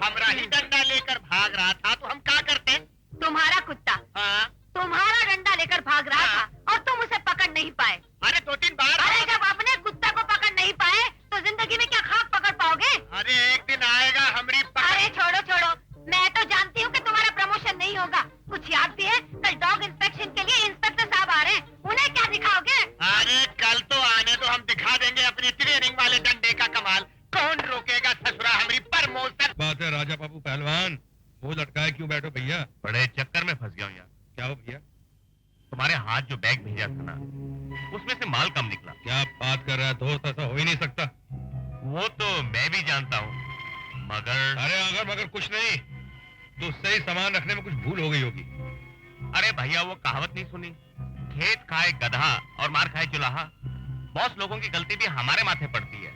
हमरा ही डंडा लेकर भाग रहा था तो हम क्या करते? तुम्हारा कुत्ता हाँ? तुम्हारा डंडा लेकर भाग रहा था और तुम उसे पकड़ नहीं पाए। अरे 2-3 बार। अरे जब अपने कुत्ता को पकड़ नहीं पाए तो जिंदगी में क्या खाक पकड़ पाओगे? अरे एक दिन कुछ याद भी है? कल डॉग इंस्पेक्शन के लिए इंस्पेक्टर साहब आ रहे हैं, उन्हें क्या दिखाओगे? अरे कल तो आने तो हम दिखा देंगे अपनी ट्रेनिंग वाले डंडे का कमाल। कौन रोकेगा ससुरा हमारी प्रमोशन। बात है राजा बाबू पहलवान, मुंह लटकाए क्यों बैठो भैया? बड़े चक्कर में फंस गया हूँ यार। क्या हो भैया? तुम्हारे हाथ जो बैग भेजा था ना, उसमें से माल कम निकला। क्या बात कर रहा है दोस्त? ऐसा हो ही नहीं सकता। वो तो मैं भी जानता हूँ, मगर अरे अगर मगर कुछ नहीं तो सही सामान रखने में कुछ भूल हो गई होगी। अरे भैया वो कहावत नहीं सुनी, खेत खाए गधा और मार खाए चुलाहा। बॉस लोगों की गलती भी हमारे माथे पड़ती है।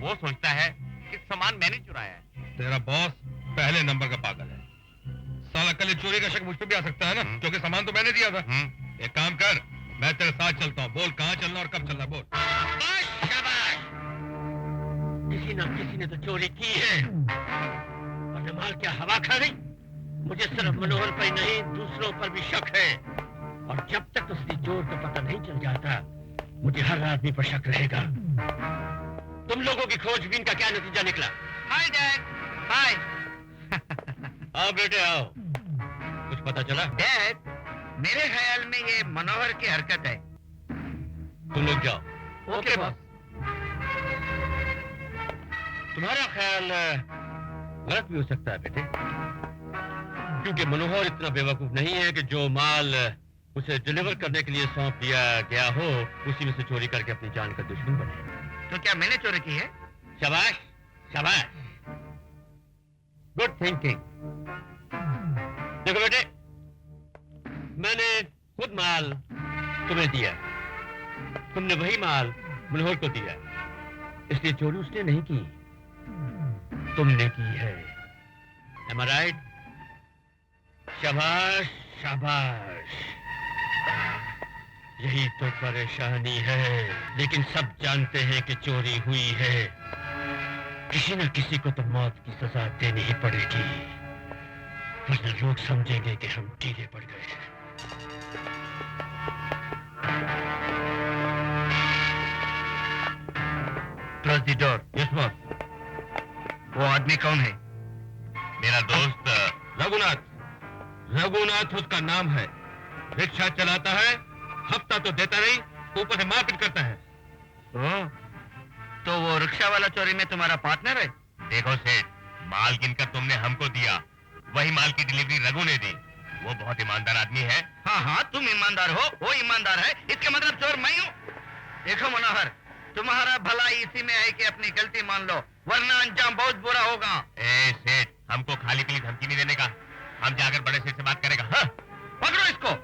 वो सोचता है कि सामान मैंने चुराया है। तेरा बॉस पहले नंबर का पागल है। साला कल ये चोरी का शक मुझ पे भी आ सकता है ना, क्योंकि सामान तो मैंने दिया था। एक काम कर, मैं तेरे साथ चलता हूँ। बोल कहाँ चलना और कब चलना, बोल। किसी न किसी ने तो चोरी की है, और जमाल क्या हवा खा गई। मुझे सिर्फ मनोहर पर ही नहीं, दूसरों पर भी शक है, और जब तक असली चोर का पता नहीं चल जाता, मुझे हर आदमी पर शक रहेगा। तुम लोगों की खोजबीन का क्या नतीजा निकला? Hi dad. हाय आओ बेटे आओ, कुछ पता चला? डैड, मेरे ख्याल में ये मनोहर की हरकत है। तुम लोग जाओ। Okay boss. तुम्हारा ख्याल गलत भी हो सकता है बेटे, क्योंकि मनोहर इतना बेवकूफ नहीं है कि जो माल उसे डिलीवर करने के लिए सौंप दिया गया हो, उसी में से चोरी करके अपनी जान का दुश्मन बने। तो क्या मैंने चोरी की है? शाबाश शाबाश, गुड थिंकिंग। देखो बेटे, मैंने खुद माल तुम्हें दिया, तुमने वही माल मनोहर को दिया, इसलिए चोरी उसने नहीं की, तुमने की है। Am I right? शाबाश शाबाश, यही तो परेशानी है। लेकिन सब जानते हैं कि चोरी हुई है, किसी न किसी को तो मौत की सजा देनी ही पड़ेगी, वरना लोग समझेंगे कि हम ढीले पड़ गए हैं। Close the door. Yes boss. वो आदमी कौन है? मेरा दोस्त रघुनाथ, रघुनाथ उसका नाम है। रिक्शा चलाता है, हफ्ता तो देता नहीं, ऊपर से मारपीट करता है। तो वो रिक्शा वाला चोरी में तुम्हारा पार्टनर है? देखो सेठ, माल गिनकर तुमने हमको दिया, वही माल की डिलीवरी रघु ने दी। वो बहुत ईमानदार आदमी है। हाँ हाँ, तुम ईमानदार हो, वो ईमानदार है, इसका मतलब चोर मैं हूँ। देखो मनोहर, तुम्हारा भलाई इसी में है कि अपनी गलती मान लो, वरना अंजाम बहुत बुरा होगा। ए सेठ, हमको खाली पीली धमकी नहीं देने का, हम जाकर बड़े सेठ से बात करेगा। हाँ? पकड़ो इसको।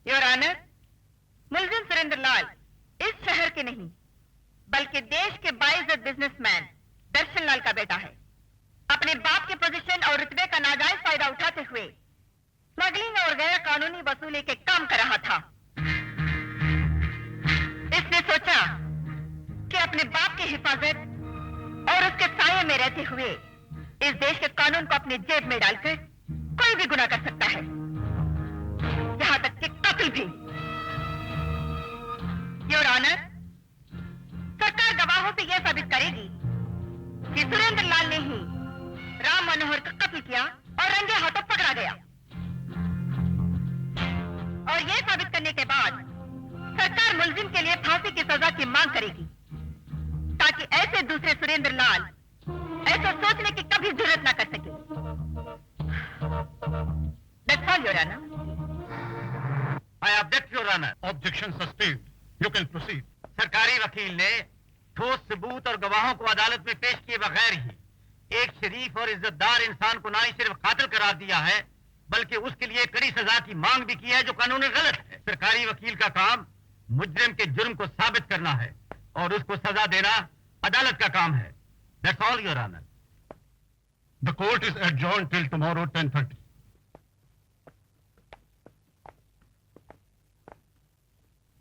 योर ऑनर, मुलजिम सुरेंद्र लाल इस शहर के नहीं बल्कि देश के बाइज्जत बिजनेसमैन दर्शन लाल का बेटा है। अपने बाप के पोजीशन और रुतबे का नाजायज फायदा उठाते हुए स्मगलिंग और गैर कानूनी वसूली के काम कर रहा था। इसने सोचा कि अपने बाप की हिफाजत और उसके साये में रहते हुए इस देश के कानून को अपनी जेब में डालकर कोई भी गुनाह कर सकता है, यहां तक कि कत्ल भी। योर ऑनर, सरकार गवाहों से यह साबित करेगी कि सुरेंद्र लाल ने ही राम मनोहर का कत्ल किया और रंगे हाथों पकड़ा गया, और यह साबित करने के बाद सरकार मुलजिम के लिए फांसी की सजा की मांग करेगी, ताकि ऐसे दूसरे सुरेंद्र लाल ऐसा सोचने की कभी जरूरत ना कर सके। That's all, Your Honor. I object, Your Honor. Objection sustained, you can proceed. सरकारी वकील ने ठोस सबूत और गवाहों को अदालत में पेश किए बगैर ही एक शरीफ और इज्जतदार इंसान को ना ही सिर्फ कातिल करार दिया है, बल्कि उसके लिए कड़ी सजा की मांग भी की है, जो कानून गलत है। सरकारी वकील का काम मुजरिम के जुर्म को साबित करना है और उसको सजा देना अदालत का काम है। That's all, Your Honor. The court is adjourned till tomorrow 10:30.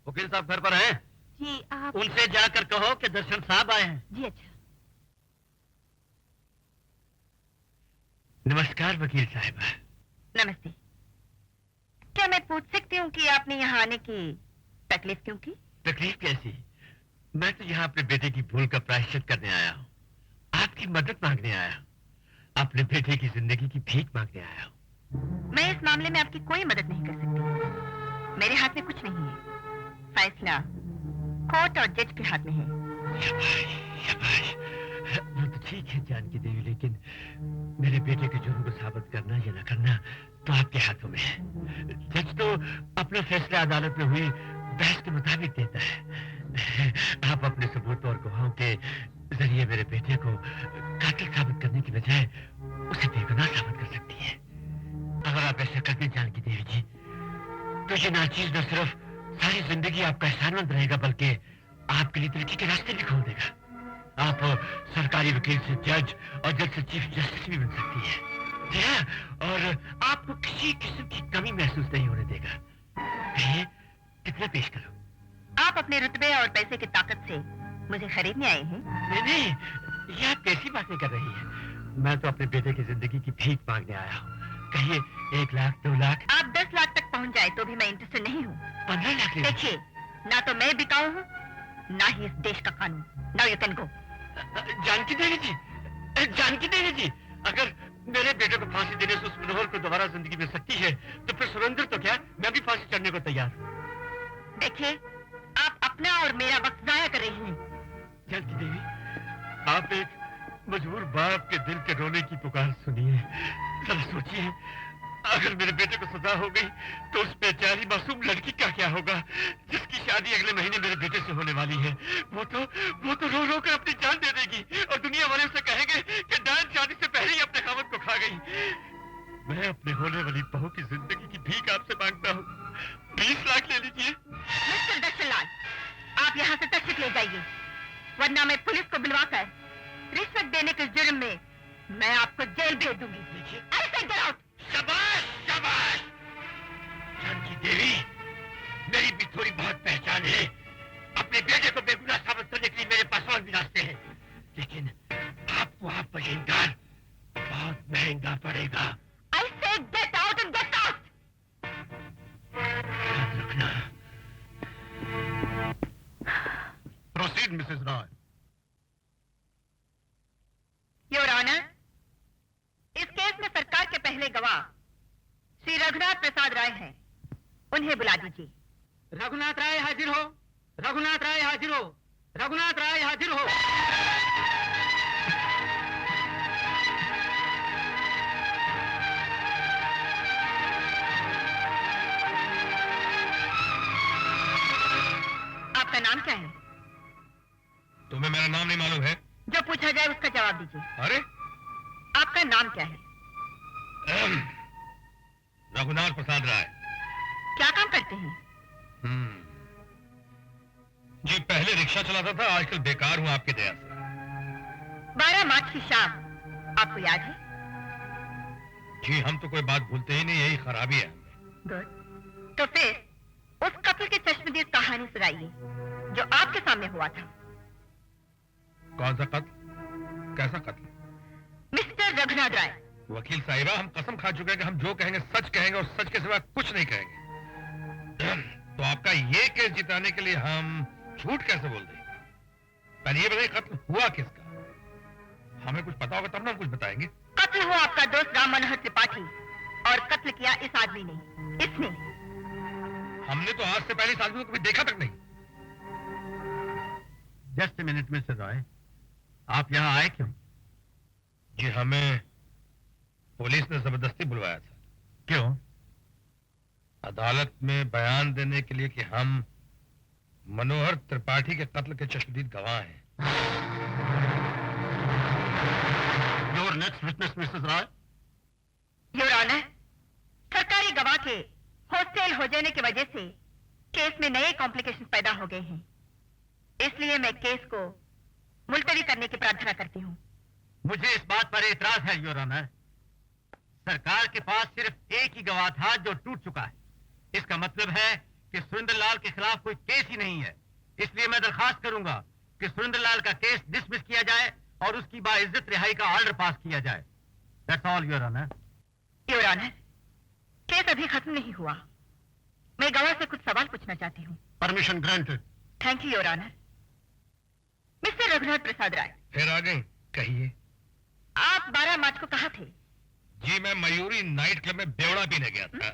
वकील साहब घर पर हैं? जी आप उनसे जाकर कहो कि दर्शन साहब आए हैं। जी अच्छा। नमस्कार वकील साहिबा। नमस्ते। क्या मैं पूछ सकती हूँ कि आपने यहाँ आने की तकलीफ क्यों की? तकलीफ कैसी? मैं तो यहाँ अपने बेटे की भूल का प्रायश्चित करने आया हूँ, आपकी मदद मांगने आया हूँ, अपने बेटे की जिंदगी की भीख मांगने आया हूँ। मैं इस मामले में आपकी कोई मदद नहीं कर सकती। मेरे हाथ में कुछ नहीं है। फैसला कोर्ट और जज के हाथ में है। शाबाश, शाबाश। वो तो ठीक है जानकी देवी, लेकिन मेरे बेटे के जुर्म को साबित करना या न करना तो आपके हाथों में है। जज तो अपना फैसला अदालत में हुई बहस के मुताबिक देता है। आप अपने सबूत और गवाहों के जरिए मेरे बेटे को कातिल साबित करने की बजाय उसे बेगुनाह साबित कर सकती है। अगर आप ऐसा करते जानकी देवी जी, तो ये नाचीज न सिर्फ सारी जिंदगी आपका एहसानमंद रहेगा, बल्कि आपके लिए तरक्की के रास्ते भी खोल देगा। आप सरकारी वकील से जज और जज से चीफ जस्टिस भी बन सकती है। जी हाँ, और आपको किसी किस्म की कमी महसूस नहीं होने देगा। कहिए, कितना पेश करूं? आप अपने रुतबे और पैसे की ताकत से मुझे खरीदने आए हैं? नहीं नहीं, ये आप कैसी बातें कर रही हैं? मैं तो अपने बेटे की जिंदगी की भीख मांगने आया हूँ। कहिए 1 लाख, 2 लाख? आप 10 लाख तक पहुँच जाए तो भी मैं इंटरेस्टेड नहीं हूँ। 15 लाख ले लीजिए। देखिए, ना तो मैं बिकाऊ हूँ, ना ही इस देश का कानून। Now you can go. Janaki Devi ji, Janaki Devi ji, अगर मेरे बेटे को फांसी देने से उस मनोहर को दोबारा जिंदगी मिल सकती है, तो फिर सुरेंद्र तो क्या, मैं भी फांसी चढ़ने को तैयार हूँ। देखिए, आप अपना और मेरा वक्त जाया कर रही हैं। जानकी देवी, आप एक मजबूर बाप के दिल के रोने की पुकार सुनिए। जरा सोचिए, अगर मेरे बेटे को सजा हो गई तो उस बेचारी मासूम लड़की का क्या होगा, जिसकी शादी अगले महीने मेरे बेटे से होने वाली है। वो तो रो रो कर अपनी जान दे देगी और दुनिया वाले उसे कहेंगे कि डायन शादी से पहले ही अपने खामद को खा गई। मैं अपने होने वाली बहू की जिंदगी की भीख आपसे मांगता हूँ। 20 लाख ले लीजिए। मिस्टर दर्शनलाल, आप यहाँ से तशरीफ ले जाइए, वरना मैं पुलिस को बुलवाकर रिश्वत देने के जुर्म में मैं आपको जेल भेज दूंगी। देखिए, ऐसे गेट आउट। शाबाश, शाबाश। जानकी देवी, मेरी भी थोड़ी बहुत पहचान है। अपने बेटे को बेगुनाह साबित करने के लिए मेरे पास और भी रास्ते हैं, लेकिन आपको आप पर इनकार बहुत महंगा पड़ेगा। I said get out and get out. याद रखना। Proceed Mrs Roy. Your honour, इस केस में सरकार के पहले गवाह श्री रघुनाथ प्रसाद राय हैं। उन्हें बुला दीजिए। रघुनाथ राय हाजिर हो, रघुनाथ राय हाजिर हो, रघुनाथ राय हाजिर हो। आपका नाम क्या है? तुम्हें मेरा नाम नहीं मालूम है? जो पूछा जाए उसका जवाब दीजिए। अरे आपका नाम क्या है? रघुनाथ प्रसाद राय। क्या काम करते हैं? जी पहले रिक्शा चलाता था, आजकल बेकार हूँ आपकी दया से। 12 मार्च की शाम, आपको याद है? जी हम तो कोई बात भूलते ही नहीं, यही खराबी है। गुड। तो फिर उस कत्ल की चश्मदीद कहानी सुनाइए जो आपके सामने हुआ था। कौन सा कत्ल? कैसा कत्ल? मिस्टर रघुनाथ राय। वकील साहिबा, हम कसम खा चुके हैं कि हम जो कहेंगे सच कहेंगे और सच के सिवा कुछ नहीं कहेंगे। तो आपका ये केस जिताने के लिए हम झूठ कैसे बोल दें? पहले ये बताइए, कत्ल हुआ किसका? हमें कुछ पता होगा तब ना हम कुछ बताएंगे। कत्ल हुआ आपका दोस्त राम मनोहर त्रिपाठी, और कत्ल किया इस आदमी ने। इसने। हमने तो आज से पहले इस आदमी को कभी देखा तक नहीं। Just a minute mister Roy, आप यहाँ आए क्यों? जी हमें पुलिस ने जबरदस्ती बुलवाया था। क्यों? अदालत में बयान देने के लिए कि हम मनोहर त्रिपाठी के कत्ल के चश्मदीद गवाह हैं। Your next witness Mrs Roy. Your honour, सरकारी गवाह के हॉस्टेल हो जाने की वजह से केस में नए कॉम्प्लिकेशन पैदा हो गए हैं, इसलिए मैं केस को मुलतवी करने की प्रार्थना करती हूँ। मुझे इस बात पर एतराज है योर ऑनर। सरकार के पास सिर्फ एक ही गवाह था जो टूट चुका है। इसका मतलब है कि सुरेंद्र लाल के खिलाफ कोई केस ही नहीं है। इसलिए मैं दरखास्त करूंगा कि सुरेंद्र लाल का केस डिसमिस किया जाए और उसकी बाइज्जत रिहाई का ऑर्डर पास किया जाए। That's all your honour. Your honour, case अभी खत्म नहीं हुआ। मैं गवाह से कुछ सवाल पूछना चाहती हूँ। Permission granted. Thank you your honour. Mister Raghunath Prasad Rai, फिर आ गई, कहिए। आप 12 मार्च को कहाँ थे? जी मैं मयूरी नाइट क्लब में बेवड़ा पीने गया था,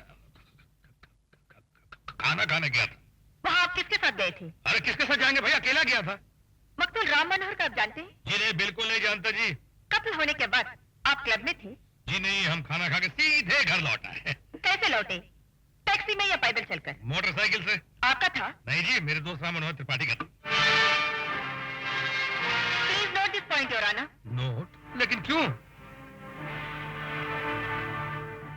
खाना खाने गया था। वहाँ आप किसके साथ गए थे? अरे किसके साथ जाएंगे भाई, अकेला गया था। मकतूल राम मनोहर का आप जानते हैं? जी नहीं, बिल्कुल नहीं जानता जी। कत्ल होने के बाद आप क्लब में थे? जी नहीं, हम खाना खा के सीधे घर लौट आए। कैसे लौटे? टैक्सी में या पैदल चलकर? मोटरसाइकिल से। आपका था? नहीं जी, मेरे दोस्त राम मनोहर त्रिपाठी का था। Please note this point your honour. Note? लेकिन क्यों?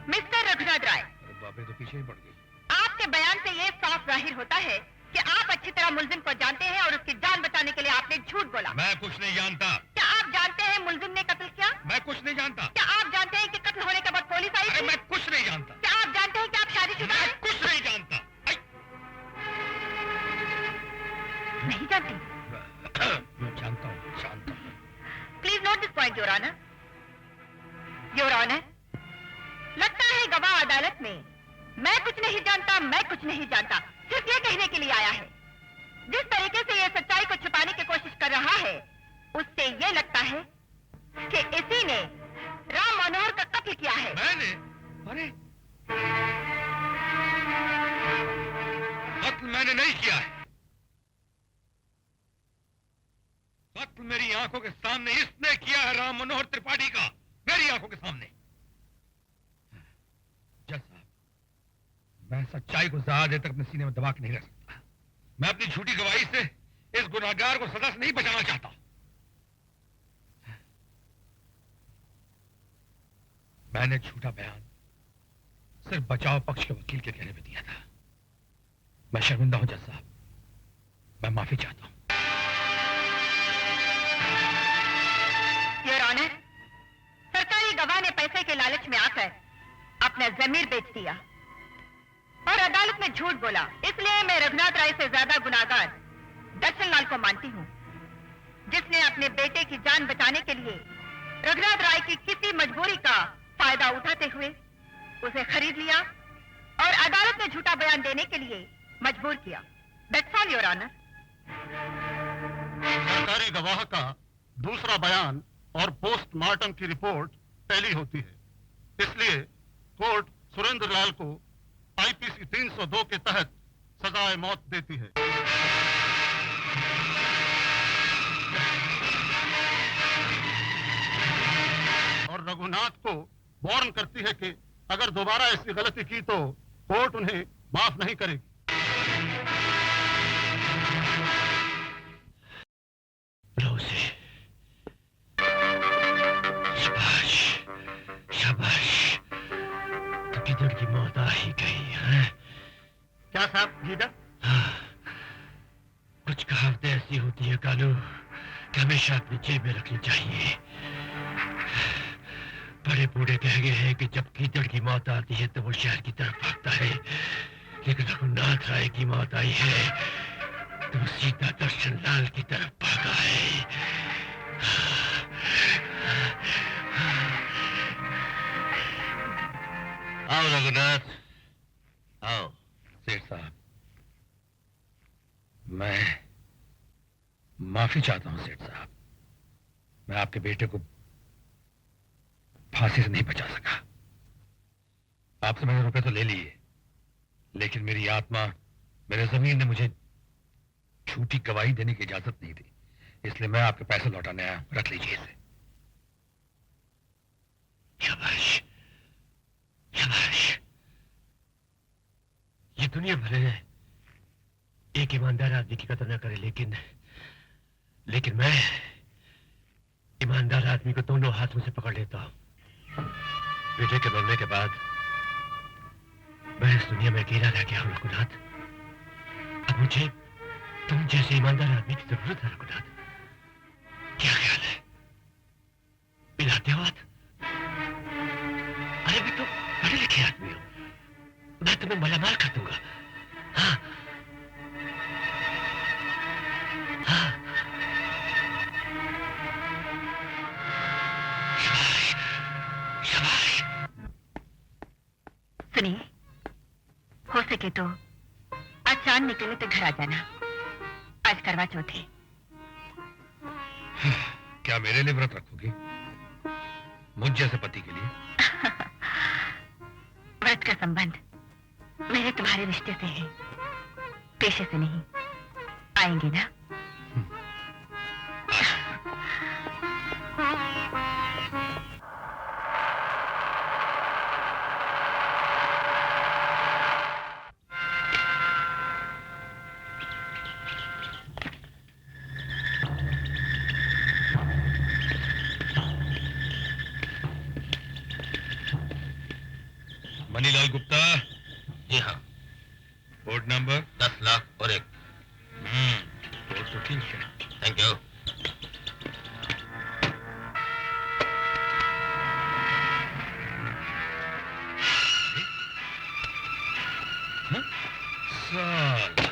मिस्टर रघुनाथ राय, अरे बाप रे, तो पीछे ही पड़ गई। आपके बयान से ये साफ जाहिर होता है कि आप अच्छी तरह मुलजिम को जानते हैं और उसकी जान बचाने के लिए आपने झूठ बोला। मैं कुछ नहीं जानता। क्या आप जानते हैं मुलजिम ने कत्ल किया? मैं कुछ नहीं जानता। क्या आप जानते हैं कि कत्ल होने के बाद पुलिस आई अरे थी? मैं कुछ नहीं जानता। क्या आप जानते हैं कि आप शादीशुदा मैं हैं? कुछ नहीं जानता। नहीं जानते? मैं जानता हूँ, जानता हूँ। Please note this point your honour. Your honour, लगता है गवाह अदालत में मैं कुछ नहीं जानता, मैं कुछ नहीं जानता सिर्फ ये कहने के लिए आया है। जिस तरीके से ये सच्चाई को छुपाने की कोशिश कर रहा है, उससे ये लगता है कि इसी ने राम मनोहर का कत्ल किया है। मैंने? अरे कत्ल मैंने नहीं किया है। कत्ल मेरी आंखों के सामने इसने किया है, राम मनोहर त्रिपाठी का, मेरी आंखों के सामने। जज साहब, मैं सच्चाई को ज्यादा देर तक अपने सीने में दबा के नहीं रख सकता। मैं अपनी झूठी गवाही से इस गुनहगार को सजा से नहीं बचाना चाहता। मैंने झूठा बयान सिर्फ बचाव पक्ष के वकील के कहने पे दिया था। मैं शर्मिंदा हूं जज साहब, मैं माफी चाहता हूं। योर ऑनर, सरकारी गवाह ने पैसे के लालच में आकर अपना जमीर बेच दिया और अदालत में झूठ बोला। इसलिए मैं रघुनाथ राय से ज्यादा गुनाहगार दर्शन लाल को मानती हूँ, जिसने अपने बेटे की जान बचाने के लिए रघुनाथ राय की किसी मजबूरी का फायदा उठाते हुए उसे खरीद लिया और अदालत में झूठा बयान देने के लिए मजबूर किया। That's all your honour. सरकारी गवाह का दूसरा बयान और पोस्टमार्टम की रिपोर्ट टैली होती है, इसलिए कोर्ट सुरेंद्र लाल को आईपीसी 302 के तहत सजाए मौत देती है। और रघुनाथ को वार्न करती है कि अगर दोबारा ऐसी गलती की तो कोर्ट उन्हें माफ नहीं करेगी। शाबाश, शाबाश, तो किधर की मौत आ ही गई है। क्या साहब लीडर? कुछ कहावतें ऐसी होती है कालू कि हमेशा अपनी जेब में रखनी चाहिए। बड़े बूढ़े कह गए हैं कि जब कीचड़ की मौत आती है तो वो शहर की तरफ भागता है, लेकिन रघुनाथ राय की मौत आई है तो वो सीधा दर्शन लाल की तरफ भागा है। आओ रघुनाथ, आओ। सेठ साहब, मैं माफी चाहता हूं सेठ साहब। मैं आपके बेटे को फांसी से नहीं बचा सका। आपसे मैंने रुपए तो ले लिए, लेकिन मेरी आत्मा, मेरे जमीन ने मुझे झूठी गवाही देने की इजाजत नहीं दी, इसलिए मैं आपके पैसे लौटाने आया। रख लीजिए इसे। शाबाश, शाबाश। ये दुनिया भले एक ईमानदार आदमी की कदर न करे, लेकिन मैं ईमानदार आदमी को दोनों हाथों से पकड़ लेता हूं। बेटे के मरने के बाद मैं इस दुनिया में अकेला रह गया हूं रघुनाथ। अब मुझे तुम जैसे ईमानदार आदमी की जरूरत है रघुनाथ। क्या ख्याल है? सत्यवाद, अरे भी तो पढ़े लिखे आदमी हो, मैं तुम्हें मालामाल कर दूंगा। हाँ, हाँ। शाबाश, शाबाश। सुनिए, हो सके तो आज चांद निकलने तक घर आ जाना। आज करवा चौथ है। क्या मेरे लिए व्रत रखोगी? मुझ जैसे पति के लिए? व्रत का संबंध मेरे तुम्हारे रिश्ते से है, पेशे से नहीं। आएंगे ना? मनीलाल गुप्ता। जी हाँ। कोड नंबर 10 लाख और 1। कोड तो ठीक है। Thank you. साला।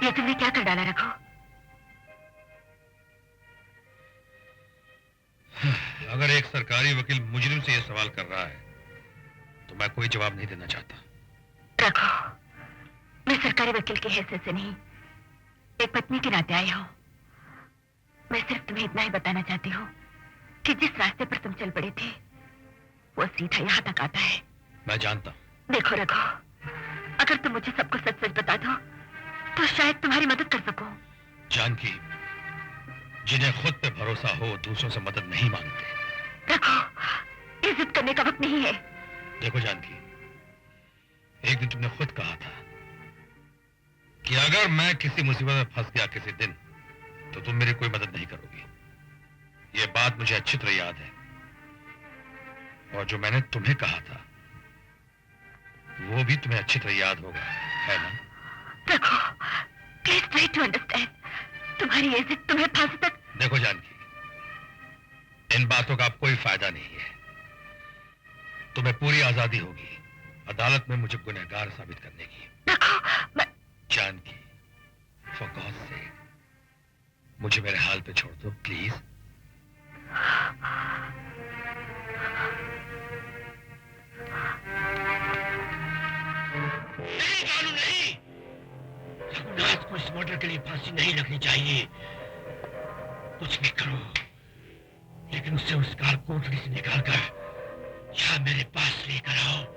ये तुमने क्या कर डाला रखो? अगर एक सरकारी वकील मुजरिम से यह सवाल कर रहा है तो मैं कोई जवाब नहीं देना चाहता। रखो, मैं सरकारी वकील की हैसियत से नहीं, एक पत्नी के नाते आई हूं। मैं सिर्फ तुम्हें इतना ही बताना चाहती हूँ कि जिस रास्ते पर तुम चल पड़े थे वो सीधा यहाँ तक आता है। मैं जानता हूँ। देखो रघु, अगर तुम मुझे सब कुछ सच सच बता दो तो शायद तुम्हारी मदद कर सकूं। जानकी, जिन्हें खुद पे भरोसा हो दूसरों से मदद नहीं मांगते। रघु, ये जिद करने का वक्त नहीं है। देखो जानकी, एक दिन तुमने खुद कहा था कि अगर मैं किसी मुसीबत में फंस गया किसी दिन तो तुम मेरी कोई मदद नहीं करोगी। ये बात मुझे अच्छी तरह याद है, और जो मैंने तुम्हें कहा था वो भी तुम्हें अच्छी तरह याद होगा, है ना? Raghu, please try to understand. तुम्हारी ये जिद तुम्हें फांसी तक। देखो जानकी, इन बातों का अब कोई फायदा नहीं है। तुम्हें पूरी आजादी होगी अदालत में मुझे गुनहगार साबित करने की। रघु, मैं... जानकी, फॉर गॉड सेक, मुझे मेरे हाल पे छोड़ दो प्लीज। नहीं जानू, नहीं। रघुनाथ को इस मर्डर के लिए फांसी नहीं लगनी चाहिए। कुछ भी करो, लेकिन उससे उस कार कोठरी से निकालकर यहाँ मेरे पास लेकर आओ।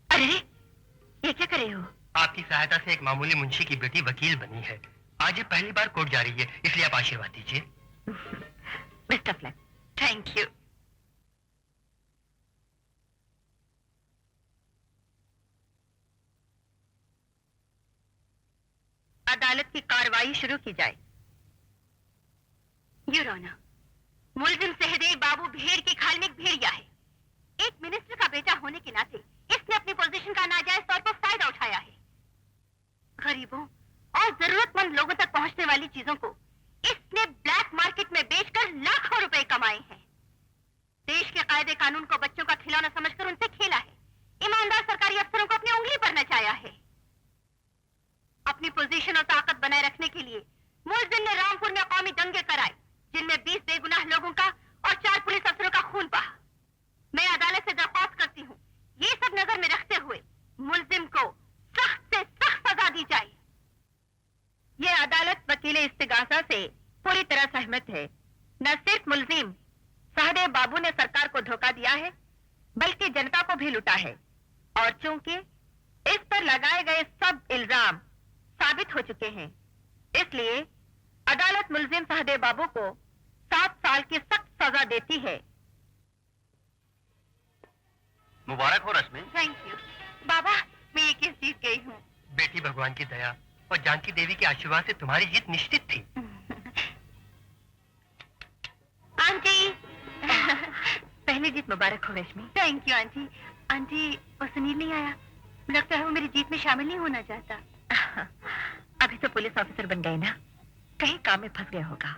अरे, ये क्या कर रहे हो? आपकी सहायता से एक मामूली मुंशी की बेटी वकील बनी है। आज ये पहली बार कोर्ट जा रही है, इसलिए आप आशीर्वाद दीजिए। Best of luck. Thank you. अदालत की कार्रवाई शुरू की जाए। योर ऑनर, मुलजिम सहदेव बाबू भेड़ की खाल में एक भेड़िया है। एक मिनिस्टर का बेटा होने के नाते इसने अपनी पोजीशन का नाजायज तौर पर फायदा उठाया है। गरीबों और जरूरतमंद लोगों तक पहुंचने वाली चीजों को इसने ब्लैक मार्केट में बेचकर लाखों रुपए कमाए हैं। देश के कायदे कानून को बच्चों का खिलौना समझकर उनसे खेला है। ईमानदार सरकारी अफसरों को अपनी उंगली पर नचाया है। अपनी पोजीशन और ताकत बनाए रखने के लिए मुलजिम ने रामपुर में कौमी दंगे कराए, जिनमें 20 बेगुनाह लोगों का और 4 पुलिस अफसरों का खून बहा। मैं अदालत से दरख्वास्त करती हूँ, ये सब नजर में रखते हुए मुलजिम को सख्त से सख्त सजा दी जाए। ये अदालत वकील इस्तिगासा से पूरी तरह सहमत है। न सिर्फ मुलजिम सहदेव बाबू ने सरकार को धोखा दिया है, बल्कि जनता को भी लुटा है। और चूंकि इस पर लगाए गए सब इल्जाम साबित हो चुके हैं, इसलिए अदालत मुलजिम सहदेव बाबू को 7 साल की सख्त सजा देती है। मुबारक हो रश्मि। थैंक यू बाबा, मैं ये केस जीत गई हूँ। बेटी, भगवान की दया और जानकी देवी के आशीर्वाद से तुम्हारी जीत निश्चित थी। आंटी पहली जीत मुबारक हो Rashmi. Thank you aunty. Aunty, वो सुनील नहीं आया? लगता है वो मेरी जीत में शामिल नहीं होना चाहता। अभी तो पुलिस ऑफिसर बन गए ना, कहीं काम में फंस गया होगा।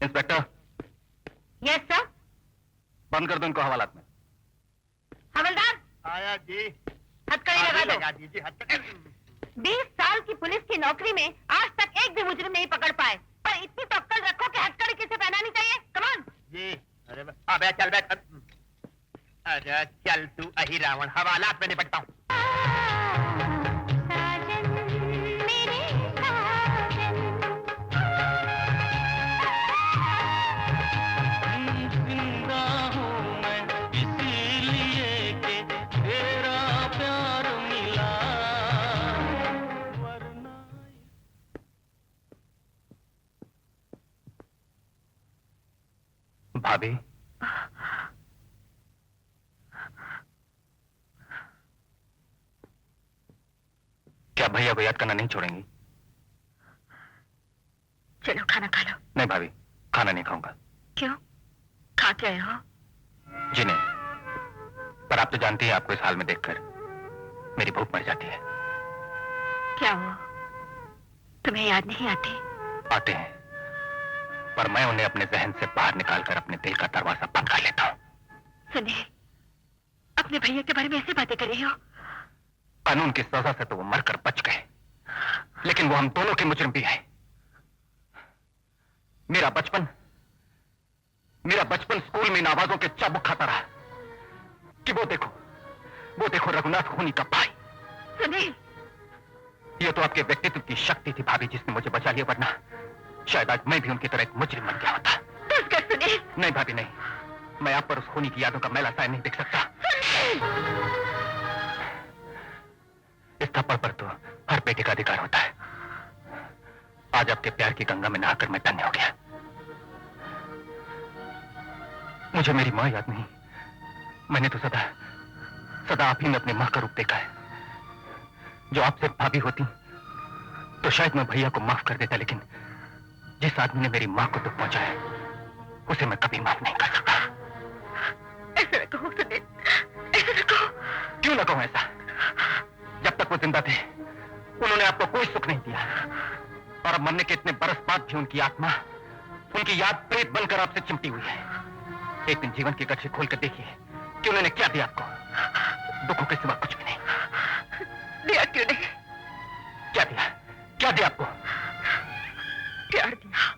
Inspector, yes sir. बंद कर दो इनको हवालात में। हवलदार, आया जी। हथकड़ी लगा दो। लगा दीजिए हथकड़ी। 20 साल की पुलिस की नौकरी में आज तक एक भी मुजरिम नहीं पकड़ पाए, पर इतनी तो अक्ल रखो कि हथकड़ी किसे पहनानी चाहिए। कमान। जी। अबे चल बैठ। अरे चल तू अही रावण, हवालात में निपटता हूँ। भाभी, क्या भैया को याद करना नहीं छोड़ेंगी? चलो खाना खा लो। नहीं भाभी, खाना नहीं खाऊंगा। क्यों? खा के आए हो? जी नहीं, पर आप तो जानती हैं आपको इस हाल में देखकर मेरी भूख मर जाती है। क्या हो, तुम्हें याद नहीं आती? आते हैं, पर मैं उन्हें अपने जहन से बाहर निकालकर अपने दिल का दरवाजा बंद कर लेता हूँ। सुनिए, अपने भैया के बारे में ऐसी बातें कर रही हो? कानून की सजा से तो वो मरकर बच गए, लेकिन वो हम दोनों के मुजरिम भी हैं। मेरा बचपन स्कूल में इन आवाजों के चाबुक खाता रहा कि वो देखो रघुनाथ खूनी का भाई। सुनील, ये तो आपके व्यक्तित्व की शक्ति थी भाभी, जिसने मुझे बचा लिया, वरना शायद आज मैं भी उनकी तरह एक मुजरिम बन गया होता। बस कर सुनील। नहीं भाभी नहीं, मैं आप पर उस खूनी की यादों का मैला साया नहीं देख सकता। इस थप्पड़ पर तो हर बेटे का अधिकार होता है। आज आपके प्यार की गंगा में नहाकर मैं धन्य हो गया। मुझे मेरी माँ याद नहीं, मैंने तो सदा आप ही में अपनी माँ का रूप देखा है। जो आपसे भाभी होती तो शायद मैं भैया को माफ कर देता, लेकिन जिस आदमी ने मेरी माँ को दुख पहुंचाया उसे मैं कभी माफ नहीं कर सकता। ऐसा न कहो सुनील, ऐसा न कहो। क्यों न कहूं ऐसा? जब तक वो जिंदा थे उन्होंने आपको कोई सुख नहीं दिया, और अब मरने के इतने बरस बाद भी उनकी आत्मा, उनकी याद प्रेत बनकर आपसे चिमटी हुई है। एक दिन जीवन की गठरी खोल कर देखिए कि उन्होंने क्या दिया आपको। दुखों के सिवा कुछ भी नहीं दिया। क्यों नहीं? क्या दिया आपको? प्यार दिया,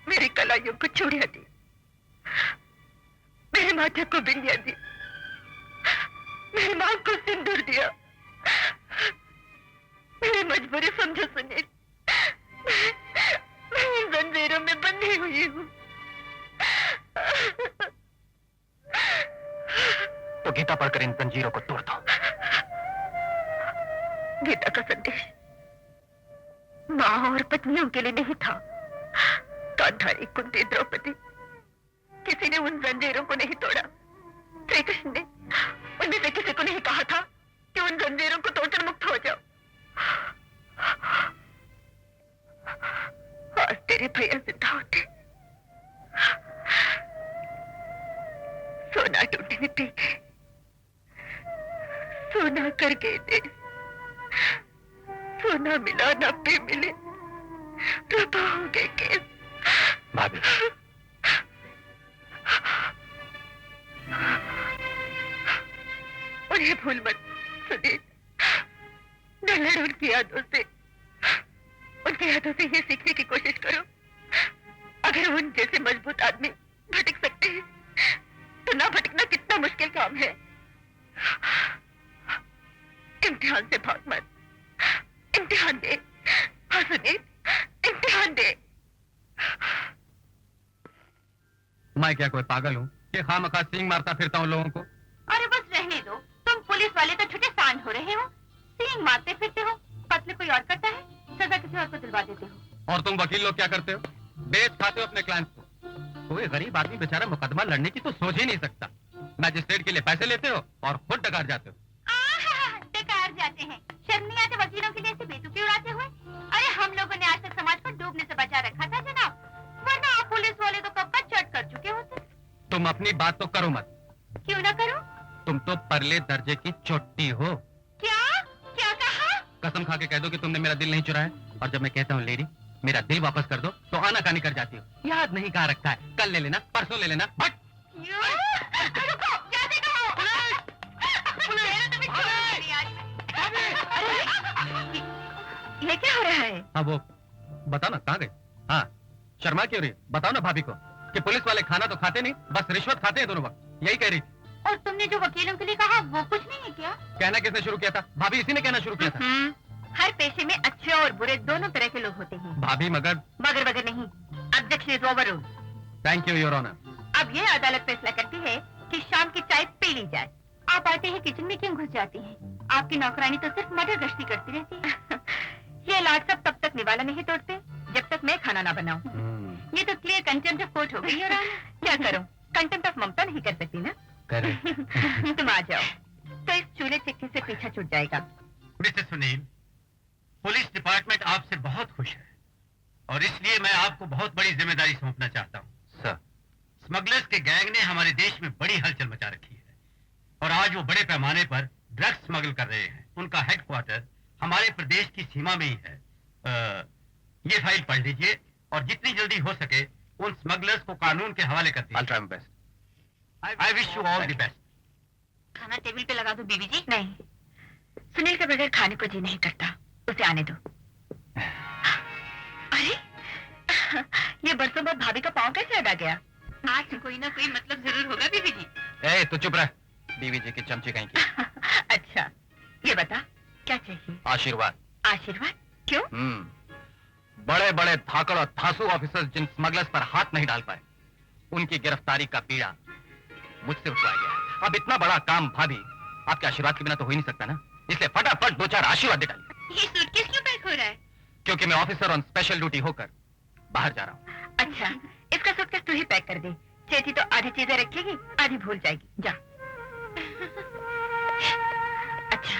मेरी कलाइयों को चूड़ियां दी, मेरे माथे को बिंदिया दी, मेरी मां को सिंदूर दिया। मेरी मजबूरी समझो सुनील, मैं इन जंजीरों में बंधी हुई हूँ। तो गीता पढ़कर इन जंजीरों को तोड़ दो। गीता का संदेश माँ और पत्नियों के लिए नहीं था। गांधारी, कुंती, द्रौपदी, किसी ने उन जंजीरों को नहीं तोड़ा। श्री कृष्ण ने उनमें से किसी को नहीं कहा था कि उन जंजीरों को तोड़कर मुक्त हो जाओ। आज तेरे भैया जिंदा होते, सोना ढूंढने पीछे, सोना कर गए थे, सोना मिला ना भी मिले, रबा हो गए केस। भाभी, उन्हें भूल मत सुनील। न लड़ उनकी यादों से ये सीखने की कोशिश करो, अगर उन जैसे मजबूत आदमी भटक सकते हैं तो ना भटकना कितना मुश्किल काम है। इम्तिहान से भाग मत, इम्तिहान दे। हाँ सुनील, इम्तिहान दे। मैं क्या कोई पागल हूँ कि खामखा सींग मारता फिरता हूँ लोगों को? अरे बस रहने दो, तुम पुलिस वाले तो छुटे सांड हो रहे हो, सींग मारते फिरते हो। कत्ल कोई और करता है, सजा किसी और को दिलवा देते हो। और तुम वकील लोग क्या करते हो? बेच खाते हो अपने क्लाइंट को। कोई गरीब आदमी बेचारा मुकदमा लड़ने की तो सोच ही नहीं सकता। मैजिस्ट्रेट के लिए पैसे लेते हो और खुद डकार जाते हो। डकार जाते हैं, शर्म नहीं आते वकीलों के लिए ऐसे बेतुकी उड़ाते हुए? अरे हम लोगों ने आज तक समाज को डूबने से बचा रखा था जनाब, वरना आप पुलिस वाले तो कब का चट कर चुके होते। तुम अपनी बात तो करो मत। क्यों ना करो? तुम तो परले दर्जे की चोटी हो। क्या क्या कहा? कसम खा के कह दो कि तुमने मेरा दिल नहीं चुराया, और जब मैं कहता हूँ लेडी मेरा दिल वापस कर दो तो आनाकानी कर जाती हो। याद नहीं कहाँ रखा है, कल ले लेना, परसों ले लेना। बट रुको, जाते कहो। मेरा तो भी छोड़ नहीं आज। ये क्या हो रहा है? हाँ वो बताओ ना कहाँ गए? हाँ शर्मा क्यों रही? बताओ ना भाभी को कि पुलिस वाले खाना तो खाते नहीं, बस रिश्वत खाते हैं दोनों वक्त। यही कह रही। और तुमने जो वकीलों के लिए कहा वो कुछ नहीं है क्या? कहना किसने शुरू किया था? भाभी इसी ने कहना शुरू किया था। हर पेशे में अच्छे और बुरे दोनों तरह के लोग होते हैं। भाभी मगर मगर नहीं। Objection is over. Thank you your honour. अब ये अदालत फैसला करती है कि शाम की चाय पी ली जाए। आप आते हैं किचन में क्यों घुस जाती हैं? आपकी नौकरानी तो सिर्फ मटर गश्ती करती रहती है। ये लाड सब तब तक निवाला नहीं तोड़ते जब तक मैं खाना ना बनाऊं। ये तो क्लियर कंटेम्प्ट ऑफ कोर्ट हो गई है। क्या करूं? कंटेम्प्ट ऑफ ममता नहीं कर सकती ना। तुम आ जाओ तो इस चूल्हे चक्की से पीछा छूट जाएगा। मिस्टर सुनील, पुलिस डिपार्टमेंट आपसे बहुत खुश है और इसलिए मैं आपको बहुत बड़ी जिम्मेदारी सौंपना चाहता हूँ। सर, स्मगलर्स के गैंग ने हमारे देश में बड़ी हलचल मचा रखी है और आज वो बड़े पैमाने पर ड्रग्स स्मगल कर रहे हैं। उनका हेडक्वार्टर हमारे प्रदेश की सीमा में ही है। ये फाइल पढ़ लीजिए और जितनी जल्दी हो सके उन स्मगलर्स को कानून के हवाले कर दीजिए। I'll try my best. I wish you all the best. खाना टेबल पे लगा दो बीबी जी। नहीं, सुनील के बगैर खाने को जी नहीं करता। उसे आने दो। अरे ये बरसों बाद भाभी का पाँव कैसे अड़ा गया? आज कोई ना कोई मतलब जरूर होगा बीबी जी। ए तू चुप रह, बीवी जी की चमची कहीं की। अच्छा ये बता क्या चाहिए? आशीर्वाद। आशीर्वाद? क्यों? बड़े बड़े धाकड़ और धांसू ऑफिसर्स जिन स्मगलर्स पर हाथ नहीं डाल पाए, उनकी गिरफ्तारी का पीड़ा मुझसे उठवाया गया। अब इतना बड़ा काम भाभी आपके आशीर्वाद के बिना तो हो ही नहीं सकता ना, इसलिए फटाफट 2-4 आशीर्वाद दे डालिए। ये सूटकेस क्यों पैक हो रहा है? क्योंकि मैं ऑफिसर ऑन स्पेशल ड्यूटी होकर बाहर जा रहा हूँ। अच्छा इसका सूटकेस तू ही पैक कर दे। चेती तो आधी चीजें रखेगी, आधी भूल जाएगी। जा। अच्छा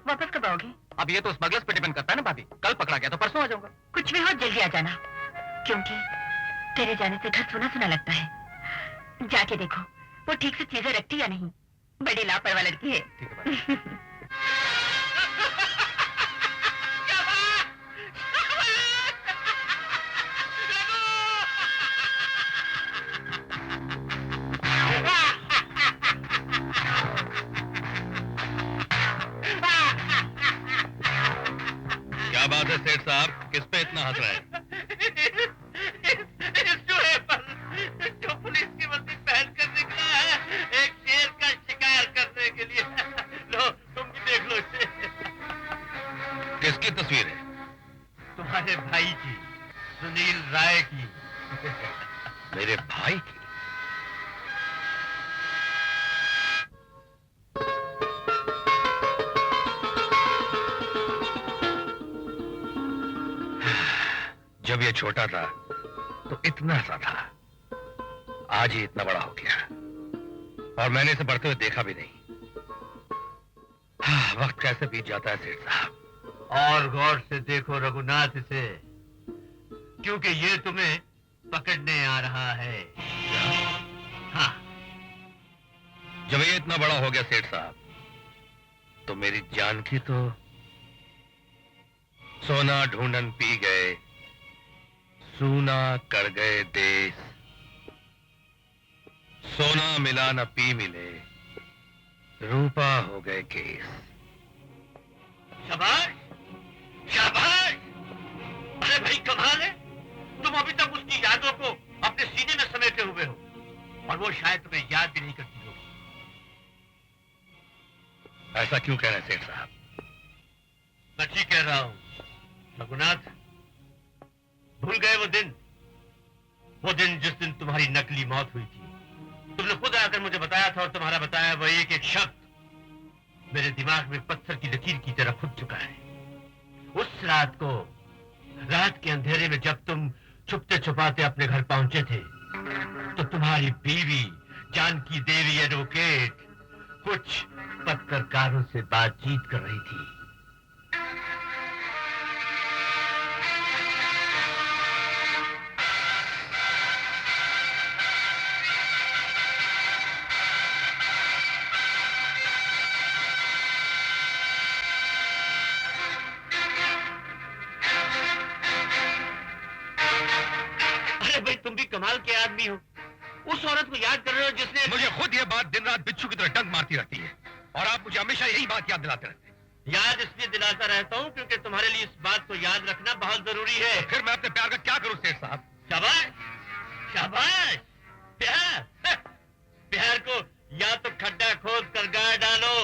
वापस कब आओगे? अब ये तो स्मगलर्स पे डिपेंड करता है ना भाभी, कल पकड़ा गया तो परसों आ जाऊंगा। कुछ भी हो जल्दी आ जाना, क्योंकि तेरे जाने से घर सुना सुना लगता है। जाके देखो वो ठीक से चीजें रखती या नहीं। बड़ी लापरवाह लड़की है। ठीक है क्या बात है सेठ साहब, किस पे इतना हंस रहे हैं? जो पुलिस की वर्दी पहन कर निकला है एक शेर का शिकार करने के लिए। लो तुम भी देख लो इसे। किसकी तस्वीर है? तुम्हारे भाई की, सुनील राय की। मेरे भाई की? जब ये छोटा था तो इतना सा था, आज ही इतना बड़ा हो गया और मैंने इसे बढ़ते हुए देखा भी नहीं। वक्त कैसे बीत जाता है सेठ साहब। और गौर से देखो रघुनाथ इसे, क्योंकि ये तुम्हें पकड़ने आ रहा है। हाँ। जब ये इतना बड़ा हो गया सेठ साहब, तो मेरी जान की तो सोना ढूंढन पी गए, सूना कर गए देश, सोना मिला न पी मिले, रूपा हो गए केस। शाबाश, शाबाश। अरे भाई कमाल है, तुम अभी तक उसकी यादों को अपने सीने में समेटे हुए हो और वो शायद तुम्हें याद भी नहीं करती होगी। ऐसा क्यों कह रहे हैं सेठ साहब? मैं ठीक कह रहा हूं रघुनाथ। भूल गए वो दिन जिस दिन तुम्हारी नकली मौत हुई थी। तुमने खुद आकर मुझे बताया था और तुम्हारा बताया वो एक एक शब्द मेरे दिमाग में पत्थर की लकीर की तरह खुद चुका है। उस रात के अंधेरे में जब तुम छुपते छुपाते अपने घर पहुंचे थे, तो तुम्हारी बीवी जानकी देवी एडवोकेट कुछ पत्रकारों से बातचीत कर रही थी। तुम भी कमाल के आदमी हो। उस औरत को याद कर रहे हो जिसने मुझे खुद ये बात दिन रात बिच्छू की तरह डंक मारती रहती है और आप मुझे हमेशा यही बात याद दिलाते रहते हैं। याद इसलिए दिलाता रहता हूँ क्योंकि तुम्हारे लिए इस बात को याद रखना बहुत जरूरी है। तो फिर मैं अपने प्यार का क्या करूं सेठ साहब? शाबाश, शाबाश। प्यार प्यार को या तो खड्डा खोद कर गाड़ डालो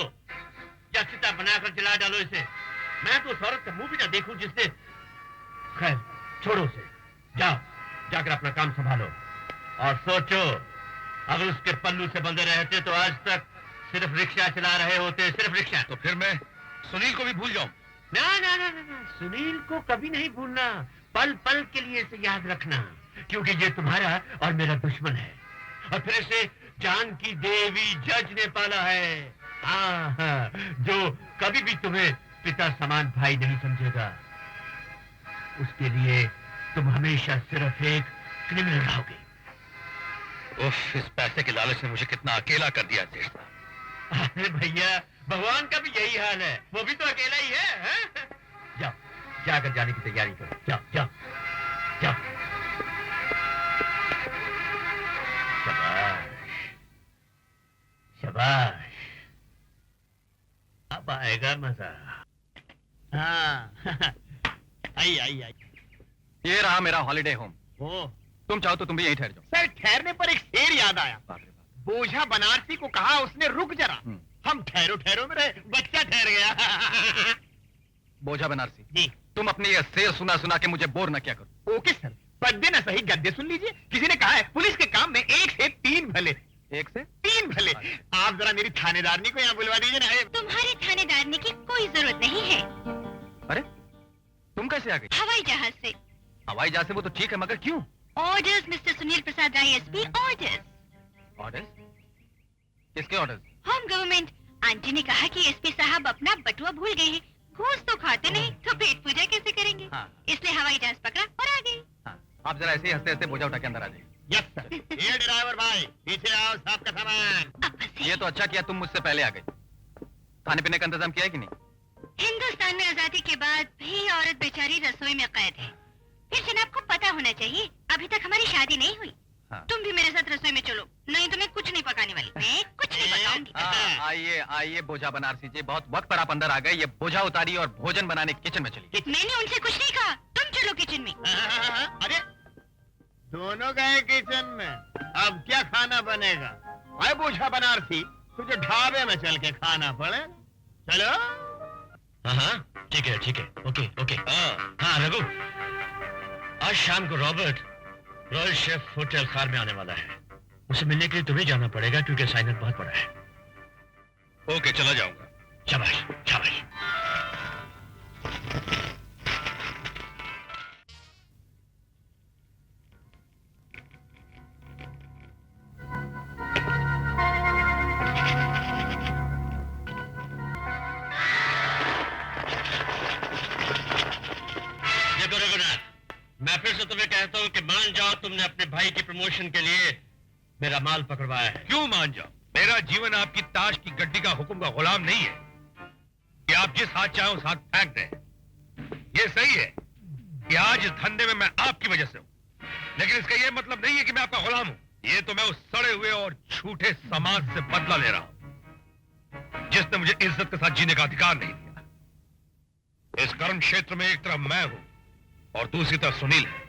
या चिता बनाकर जला डालो इसे। मैं तो उस औरत का मुंह भी ना देखूं जिसने। खैर छोड़ो उसे, जाओ जाकर अपना काम संभालो और सोचो, अगर उसके पल्लू से बंधे रहते तो आज तक सिर्फ रिक्शा चला रहे होते, सिर्फ रिक्शा। तो फिर मैं सुनील को भी भूल जाऊं? ना ना ना ना, सुनील को कभी नहीं भूलना, पल पल के लिए इसे याद रखना, क्योंकि ये तुम्हारा और मेरा दुश्मन है और फिर इसे जान की देवी जज ने पाला है। हाँ, जो कभी भी तुम्हें पिता समान भाई नहीं समझेगा। उसके लिए तुम हमेशा सिर्फ एक क्रिमिनल रहोगे। उफ, इस पैसे के लालच ने मुझे कितना अकेला कर दिया सेठ साहब। अरे भैया, भगवान का भी यही हाल है, वो भी तो अकेला ही है। जाओ जाकर जाने की तैयारी करो, जाओ जाओ जाओ। शाबाश शाबाश, अब आएगा मजा। हाँ आई आई आई। ये रहा मेरा हॉलिडे होम। ओ तुम चाहो तो तुम भी यहीं ठहर जाओ। सर, ठहरने पर एक शेर याद आया। बाप रे बाप। बोझा बनारसी को कहा उसने, रुक जरा। हम ठहरो ठहरो में रहे, बच्चा ठहर गया। बोझा बनारसी जी। तुम अपनी ये शेर सुना सुना के मुझे बोर न क्या करो। ओके सर, पद्य न सही गद्य सुन लीजिए। किसी ने कहा है पुलिस के काम में 1 से 3 भले। 1 से 3 भले। आप जरा मेरी थानेदारनी को यहाँ बुलवा दीजिए ना। तुम्हारे थानेदारनी की कोई जरूरत नहीं है। अरे तुम कैसे आ गई? हवाई जहाज से। हवाई जहाज से वो तो ठीक है, मगर क्यों? Orders mister Sunil Prasad Rai SP, orders. Orders? किसके ऑर्डर्स? Home government. आंटी ने कहा कि एसपी साहब अपना बटुआ भूल गए हैं। घूस तो खाते नहीं तो पेट पूजा कैसे करेंगे? हाँ। इसलिए हवाई जहाज पकड़ा और आ गई। हाँ, आप जरा ऐसे ही हंसते हंसते बोझा उठा के अंदर आ जाइए। Yes sir. ये ड्राइवर भाई, पीछे आओ, साहब का सामान। अब बस ये तो अच्छा किया तुम मुझसे पहले आ गई। खाने पीने का इंतजाम किया है कि नहीं? हिंदुस्तान में आजादी के बाद भी औरत बेचारी रसोई में कैद है। फिर जनाब को पता होना चाहिए, अभी तक हमारी शादी नहीं हुई। हाँ। तुम भी मेरे साथ रसोई में चलो, नहीं तो मैं कुछ नहीं पकाने वाली। मैं कुछ नहीं पकाऊंगी। हाँ, आइए आइए बोझा बनारसी जी, बहुत वक्त पर आप अंदर आ गए। ये बोझा उतारिए और भोजन बनाने किचन में चलिए। मैंने उनसे कुछ नहीं कहा, तुम चलो किचन में। अरे दोनों गए किचन में, अब क्या खाना बनेगा? अरे बोझा बनारसी, तुझे ढाबे में चल के खाना पड़े। चलो। हाँ ठीक है ओके ओके। हाँ रघु, आज शाम को रॉबर्ट रॉयल शेफ होटल खार में आने वाला है। उसे मिलने के लिए तुम्हें जाना पड़ेगा क्योंकि असाइनमेंट बहुत बड़ा है। ओके, चला जाऊंगा। शाबाश शाबाश। देखो रघुनाथ, मैं फिर से तुम्हें कहता हूँ कि मान जाओ, तुमने अपने भाई की प्रमोशन के लिए मेरा माल पकड़वाया है। क्यों मान जाओ? मेरा जीवन आपकी ताश की गड्डी का हुक्म का गुलाम नहीं है कि आप जिस हाथ चाहे उस हाथ फेंक दें। ये सही है कि आज इस धंधे में मैं आपकी वजह से हूं, लेकिन इसका यह मतलब नहीं है कि मैं आपका गुलाम हूं। ये तो मैं उस सड़े हुए और झूठे समाज से बदला ले रहा हूं जिसने मुझे इज्जत के साथ जीने का अधिकार नहीं दिया। इस कर्म क्षेत्र में एक तरफ मैं हूं और दूसरी तरफ सुनील है।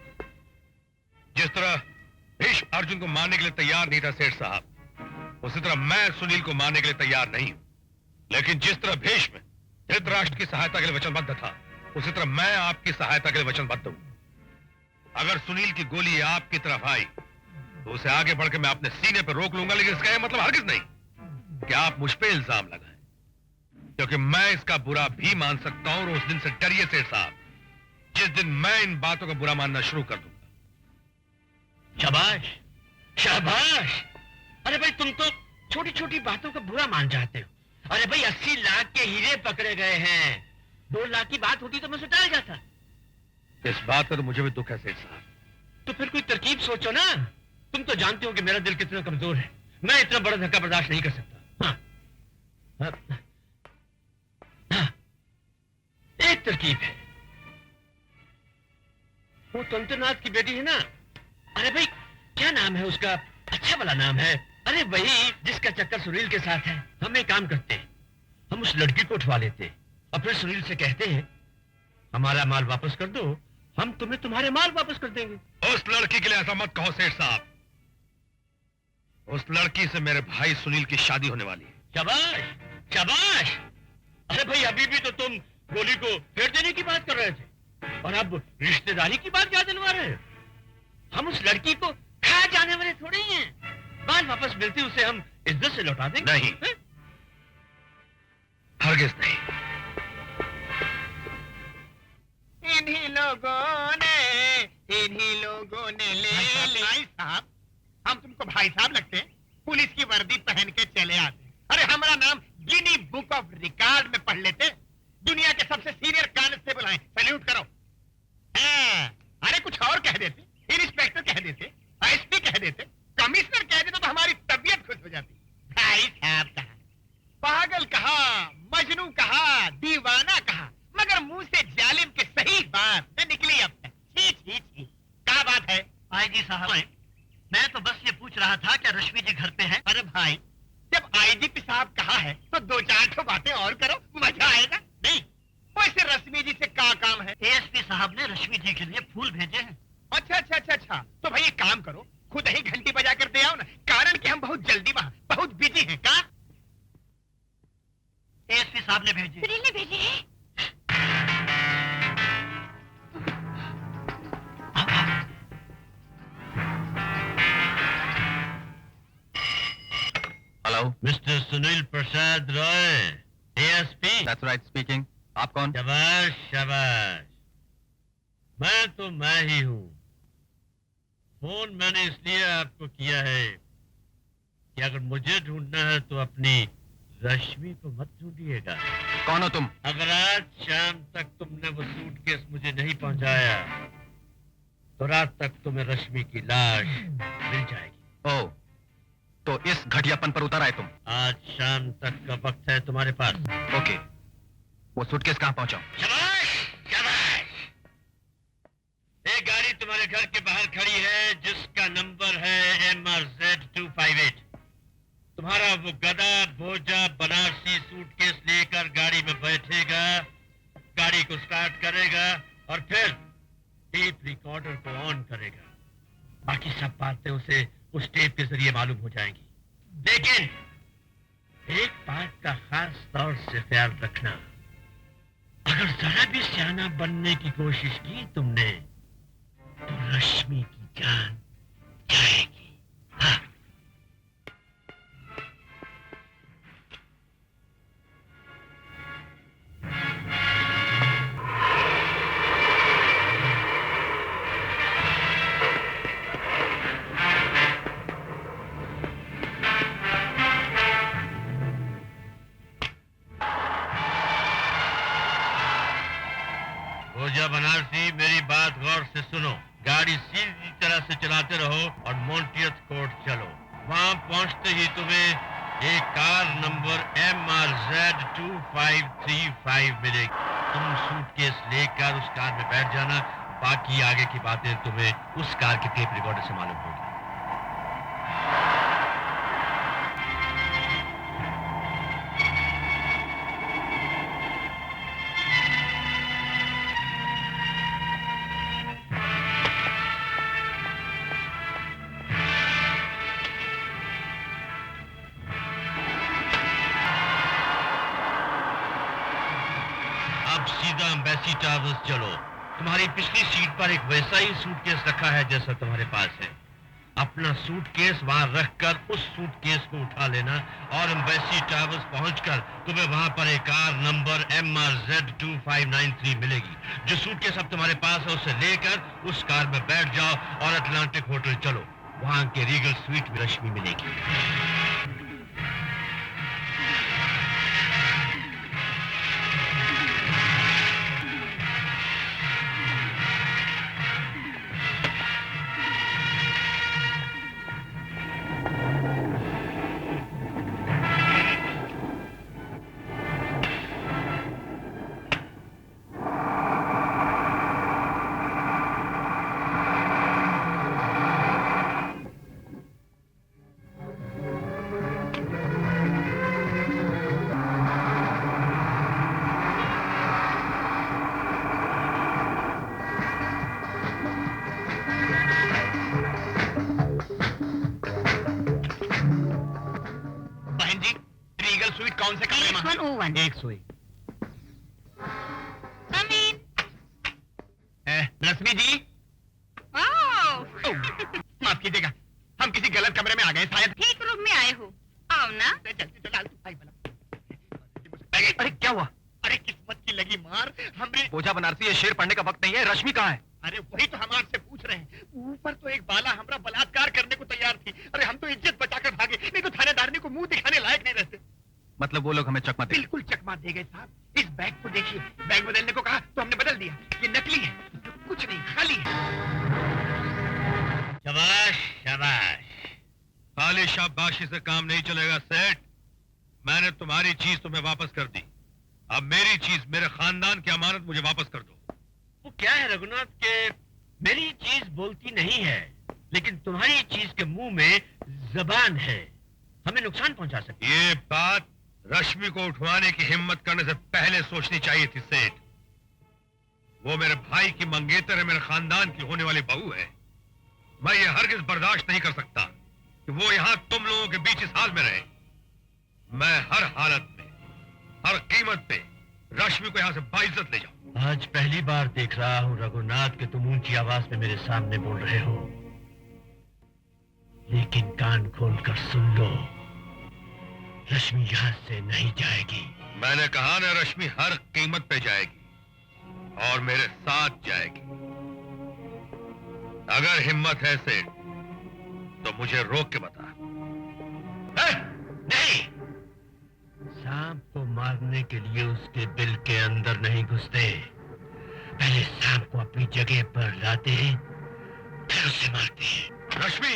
जिस तरह भीष्म अर्जुन को मारने के लिए तैयार नहीं था सेठ साहब, उसी तरह मैं सुनील को मारने के लिए तैयार नहीं हूं। लेकिन जिस तरह भीष्म धृतराष्ट्र की सहायता के लिए वचनबद्ध था, उसी तरह मैं आपकी सहायता के लिए वचनबद्ध हूं। अगर सुनील की गोली आपकी तरफ आई तो उसे आगे बढ़कर मैं अपने सीने पर रोक लूंगा, लेकिन इसका यह मतलब हरगिज नहीं कि आप मुझ पे इल्जाम लगाएं, क्योंकि मैं इसका बुरा भी मान सकता हूं। और उस दिन से डरिए सेठ साहब जिस दिन मैं इन बातों का बुरा मानना शुरू कर दूंगा। शाबाश शाबाश। अरे भाई, तुम तो छोटी छोटी बातों का बुरा मान जाते हो। अरे भाई, 80 लाख के हीरे पकड़े गए हैं। 2 लाख की बात होती तो मैं सुटाल जाता। इस बात का तो मुझे भी दुख है सेठ साहब। तो फिर कोई तरकीब सोचो ना। तुम तो जानते हो कि मेरा दिल कितना कमजोर है। मैं इतना बड़ा धक्का बर्दाश्त नहीं कर सकता। हाँ। हाँ। एक तरकीब है, वो तंत्रनाथ की बेटी है ना। अरे भाई, क्या नाम है उसका? अच्छा वाला नाम है। अरे वही जिसका चक्कर सुनील के साथ है। हम एक काम करते हैं, हम उस लड़की को उठवा लेते हैं और फिर सुनील से कहते हैं हमारा माल वापस कर दो, हम तुम्हें तुम्हारे माल वापस कर देंगे। उस लड़की के लिए ऐसा मत कहो सेठ साहब। उस लड़की से मेरे भाई सुनील की शादी होने वाली है। शाबाश शाबाश। अरे भाई अभी भी तो तुम गोली को फेर देने की बात कर रहे थे और अब रिश्तेदारी की बात क्या दिलवा रहे हो? हम उस लड़की को खा जाने वाले थोड़े ही हैं। बाल वापस मिलती उसे हम इज्जत से लौटा देंगे। नहीं, हरगिज नहीं। इन्हीं लोगों ने ले भाई साहब, हम तुमको भाई साहब लगते हैं? पुलिस की वर्दी पहन के चले आते। अरे हमारा नाम गिनी बुक ऑफ रिकॉर्ड में पढ़ लेते। दुनिया के सबसे सीनियर कांस्टेबल हैं, सैल्यूट करो। अरे कुछ और कह देते, इंस्पेक्टर कह देते, एसपी कह देते, कमिश्नर कह देते तो हमारी तबीयत खुश हो जाती। भाई साहब कहा, पागल कहा, मजनू कहा, दीवाना कहा, मगर मुंह से जालिम के सही बात न निकली अब तक। छी छी छी, क्या बात है? आईजी साहब, मैं तो बस ये पूछ रहा था क्या रश्मि जी घर पे हैं? अरे भाई, जब आईजीपी साहब कहा है तो दो चार ठो बातें और करो, मजा आएगा। नहीं, वैसे रश्मि जी से क्या काम है? एएसपी साहब ने रश्मि जी के लिए फूल भेजे हैं। अच्छा अच्छा अच्छा अच्छा, तो भाई एक काम करो, खुद ही घंटी बजा कर दे आओ ना, कारण कि हम बहुत जल्दी वहाँ बहुत बिजी हैं। क्या? एएसपी साहब ने भेजे। सुनील ने भेजे हैं। Hello, mister Sunil Prasad Roy, ASP. That's right speaking. आप कौन? शाबाश शाबाश, मैं तो मैं ही हूँ। फोन मैंने इसलिए आपको किया है कि अगर मुझे ढूंढना है तो अपनी रश्मि को मत ढूंढिएगा। कौन हो तुम? अगर आज शाम तक तुमने वो सूटकेस मुझे नहीं पहुंचाया तो रात तक तुम्हें रश्मि की लाश मिल जाएगी। ओह, तो इस घटियापन पर उतर आए तुम? आज शाम तक का वक्त है तुम्हारे पास। ओके, वो सूटकेस कहाँ पहुंचा? शाबाश शाबाश। एक गाड़ी तुम्हारे घर के बाहर खड़ी है जिसका नंबर है MRZ258। तुम्हारा वो गधा भोजा बनारसी सूटकेस लेकर गाड़ी में बैठेगा, गाड़ी को स्टार्ट करेगा और फिर टेप रिकॉर्डर को ऑन करेगा। बाकी सब बातें उसे उस टेप के जरिए मालूम हो जाएंगी। लेकिन एक बात का खास तौर से ख्याल रखना, अगर जरा भी सियाना बनने की कोशिश की तुमने तो रश्मि की जान जाएगी। हाँ। भोजा बनारसी, मेरी बात गौर से सुनो। गाड़ी सीधी तरह से चलाते रहो और मोंटियत कोर्ट चलो। वहां पहुंचते ही तुम्हें एक कार नंबर MRZ2535 मिलेगी। तुम सूटकेस लेकर उस कार में बैठ जाना। बाकी आगे की बातें तुम्हें उस कार के टेप रिकॉर्डर से मालूम होगी। अब सीधा एम्बेसी टावर्स चलो। तुम्हारी पिछली सीट पर एक वैसा ही सूटकेस रखा है जैसा तुम्हारे पास है। अपना सूटकेस वहां रखकर उस सूटकेस को उठा लेना और एम्बेसी टावर्स पहुंचकर तुम्हें वहां पर एक कार नंबर MRZ2593 मिलेगी। जो सूटकेस अब तुम्हारे पास है उसे लेकर उस कार में बैठ जाओ और अटलांटिक होटल चलो। वहां के रीगल स्वीट में रश्मि मिलेगी। कौन से कमरे में? 101. 101. Come in. रश्मि जी, माफ कीजिएगा, हम किसी गलत कमरे में आ गए शायद। ठीक रूम में आए हो, आओ ना। जल्दी तो लाल तू भाई बना। अरे क्या हुआ? अरे किस्मत की लगी मार हमने। पूजा बनारसी, ये शेर पढ़ने का वक्त नहीं है। रश्मि कहाँ है? अरे वही तो हम आपसे पूछ रहे हैं। ऊपर तो एक बाला हमरा बलात्कार करने को तैयार थी। अरे हम तो इज्जत बचाकर भागे, नहीं तो थानेदारनी को मुंह दिखाने लायक नहीं रहते। मतलब वो लोग हमें चकमा दे? बिल्कुल चकमा दे गए साहब। इस बैग को देखिए, बैग बदलने को कहा तो हमने बदल दिया। ये नकली है, कुछ नहीं, खाली है। शाबाश शाबाश। खाली शाबाशी से काम नहीं चलेगा सेठ। मैंने तुम्हारी चीज तुम्हें वापस कर दी, अब मेरी चीज, मेरे खानदान की अमानत मुझे वापस कर दो। वो क्या है रघुनाथ के मेरी चीज बोलती नहीं है, लेकिन तुम्हारी चीज के मुंह में जबान है, हमें नुकसान पहुंचा सकती है। ये बात रश्मि को उठवाने की हिम्मत करने से पहले सोचनी चाहिए थी सेठ। वो मेरे भाई की मंगेतर है, मेरे खानदान की होने वाली बहू है। मैं ये हरगिज बर्दाश्त नहीं कर सकता कि वो यहाँ तुम लोगों के बीच इस हाल में रहे। मैं हर हालत में, हर कीमत पे रश्मि को यहाँ से बाइज्जत ले जाऊं। आज पहली बार देख रहा हूँ रघुनाथ कि तुम ऊंची आवाज में मेरे सामने बोल रहे हो, लेकिन कान खोलकर सुन लो, रश्मि यहाँ से नहीं जाएगी। मैंने कहा ना, रश्मि हर कीमत पे जाएगी और मेरे साथ जाएगी। अगर हिम्मत है सेठ तो मुझे रोक के बता। नहीं, सांप को मारने के लिए उसके बिल के अंदर नहीं घुसते, पहले सांप को अपनी जगह पर लाते हैं, फिर उसे मारते हैं। रश्मि,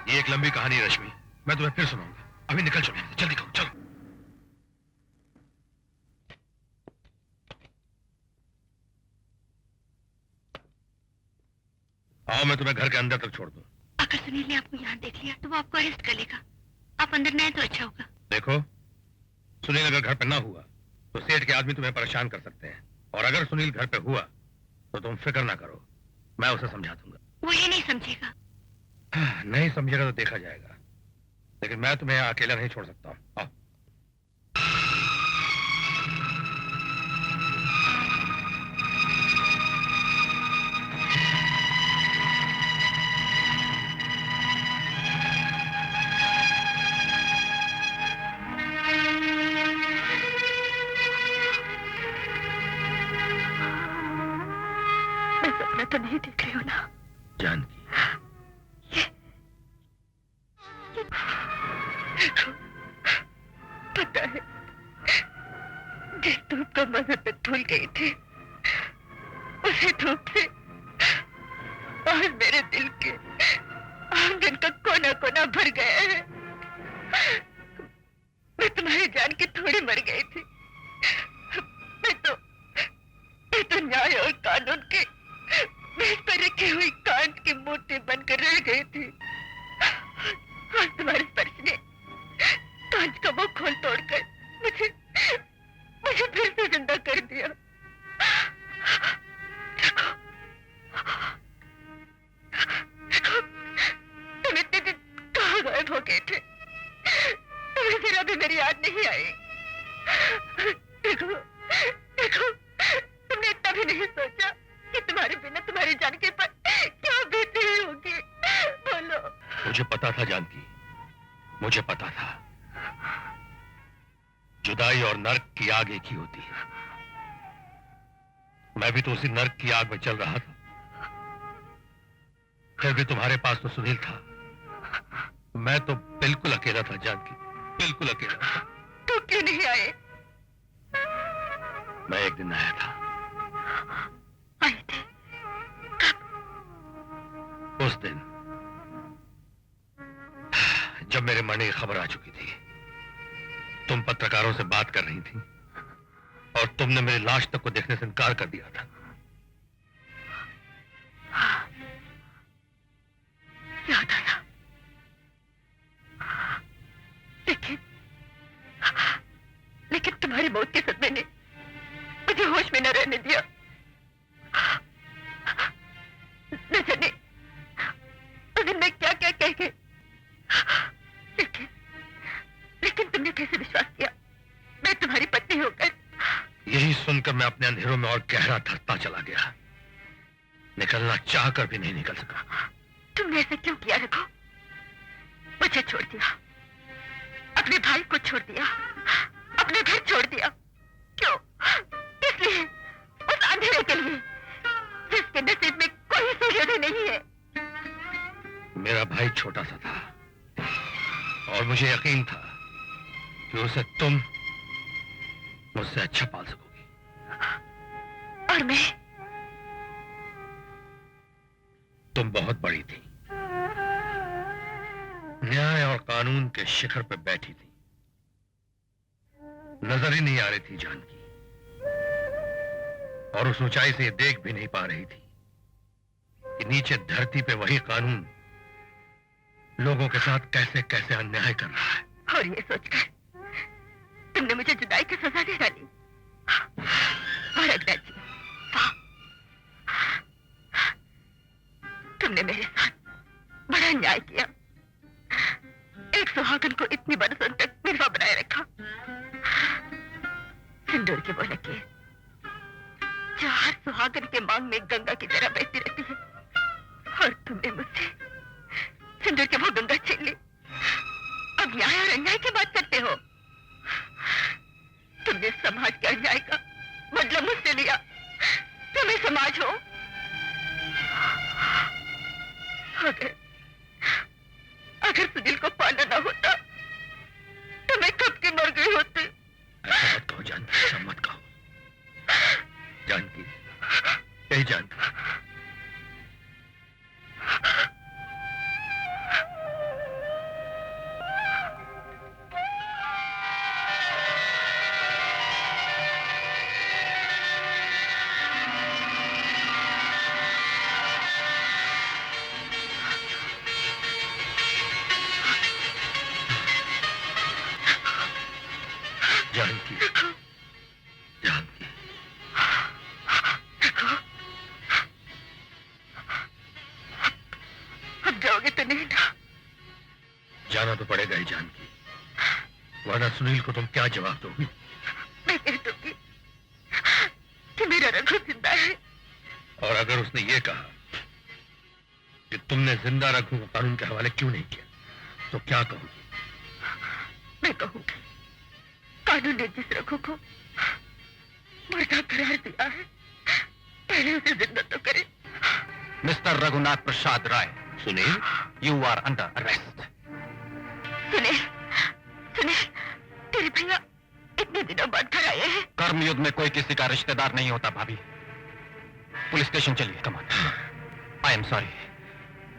ये एक लंबी कहानी है रश्मि, मैं तुम्हें फिर सुनाऊंगा। अभी निकल चलो, जल्दी करो, चलो। आओ, मैं तुम्हें घर के अंदर तक छोड़ दूं। अगर सुनील ने आपको यहाँ देख लिया तो वो आपको अरेस्ट कर लेगा। आप अंदर न आए तो अच्छा होगा। देखो, सुनील अगर घर पे ना हुआ तो सेठ के आदमी तुम्हें परेशान कर सकते हैं, और अगर सुनील घर पे हुआ तो तुम फिक्र ना करो, मैं उसे समझा दूंगा। वो ये नहीं समझेगा। नहीं समझेगा तो देखा जाएगा, लेकिन मैं तुम्हें अकेला नहीं छोड़ सकता। आओ। मैं सपना तो नहीं देख रही हूँ ना? जानकी, पता है, जिस धूप को मजहब पे धुल गई थी, उसी धूप से और मेरे दिल के आंगन का कोना कोना भर गया है। मैं तुम्हारी जान की थोड़ी मर गई थी। मैं तो न्याय और कानून के मेज पर रखी हुई कांच की मूर्ति बनकर रह गई थी। आज तुम्हारे स्पर्श ने कांच का वो खोल तोड़कर मुझे फिर से जिंदा कर दिया। देखो, तुम इतने दिन कहाँ गायब हो गए थे? तुम्हें जरा भी मेरी याद नहीं आई। देखो, तुमने इतना भी नहीं सोचा कि तुम्हारे बिना तुम्हारी जानकी पर क्या बीती होगी। बोलो। मुझे पता था जानकी, मुझे पता था जुदाई और नर्क की आग एक ही होती है। मैं भी तो उसी नर्क की आग में चल रहा था, फिर भी तुम्हारे पास तो सुनील था। मैं तो बिल्कुल अकेला था जानकी, बिल्कुल अकेला था। तो क्यों नहीं आए? मैं एक दिन आया था। आए थे? उस दिन जब मेरे मरने की खबर आ चुकी थी, तुम पत्रकारों से बात कर रही थी और तुमने मेरी लाश तक को देखने से इनकार कर दिया था। याद आया, लेकिन तुम्हारी मौत के सदमे ने मुझे होश में न रहने दिया। यही सुनकर मैं अपने अंधेरों में और गहरा धंसता चला गया। निकलना चाहकर भी नहीं निकल सका। तुमने ऐसा क्यों किया रघु? मुझे छोड़ दिया, अपने भाई को छोड़ दिया, अपने घर छोड़ दिया। क्यों? इसलिए, उस अंधेरे के लिए जिसके नसीब में कोई सूर्योदय नहीं है। मेरा भाई छोटा सा था और मुझे यकीन था कि उसे तुम मुझसे अच्छा पाल सकोगी। और मैं? तुम बहुत बड़ी थी, न्याय और कानून के शिखर पर बैठी थी। नजर ही नहीं आ रही थी जानकी, और उस ऊंचाई से ये देख भी नहीं पा रही थी कि नीचे धरती पे वही कानून लोगों के साथ कैसे कैसे अन्याय कर रहा है। और ये सोचकर तुमने मुझे जुदाई की सजा दे डाली। और अग्रज जी, वाह, तुमने मेरे साथ बड़ा अन्याय किया। एक सुहागन को इतनी बरसों तक निर्भय बनाए रखा। सिंदूर की वो लकीर जो हर सुहागन के मांग में गंगा की तरह बहती रहती है, और तुमने मुझसे सिंदूर की वो गंगा छीन ली। अब न्याय और अन्याय की बात करते हो। तुमने समाज के अन्याय का बदला मुझसे लिया। तुम्हें समाज हो। अगर सुनील को पाना ना होता तो मैं कब की मर गई होती। ऐसा मत कहो जानकी, ऐसा मत कहो जानकी, यही जानकी। जानकी, जानकी, अब जाओगे तो नहीं ना? जाना तो पड़ेगा ही जानकी, वरना सुनील को तुम क्या जवाब दोगी? मैं कह दूंगी कि मेरा रघु जिंदा है। और अगर उसने ये कहा कि तुमने जिंदा रघु को कानून के हवाले क्यों नहीं किया, तो क्या कहोगी? मैं कहूंगी कानून ने जिस रघु को मुर्दा करार दिया है, पहले उसे जिंदा तो करे। Mister Raghunath Prasad Rai, Sunil, you are under arrest. Sunil, Sunil, तेरे भैया इतने दिनों बाद घर आए हैं। कर्मयुद्ध में कोई किसी का रिश्तेदार नहीं होता भाभी। पुलिस स्टेशन चलिए, come on. I am sorry,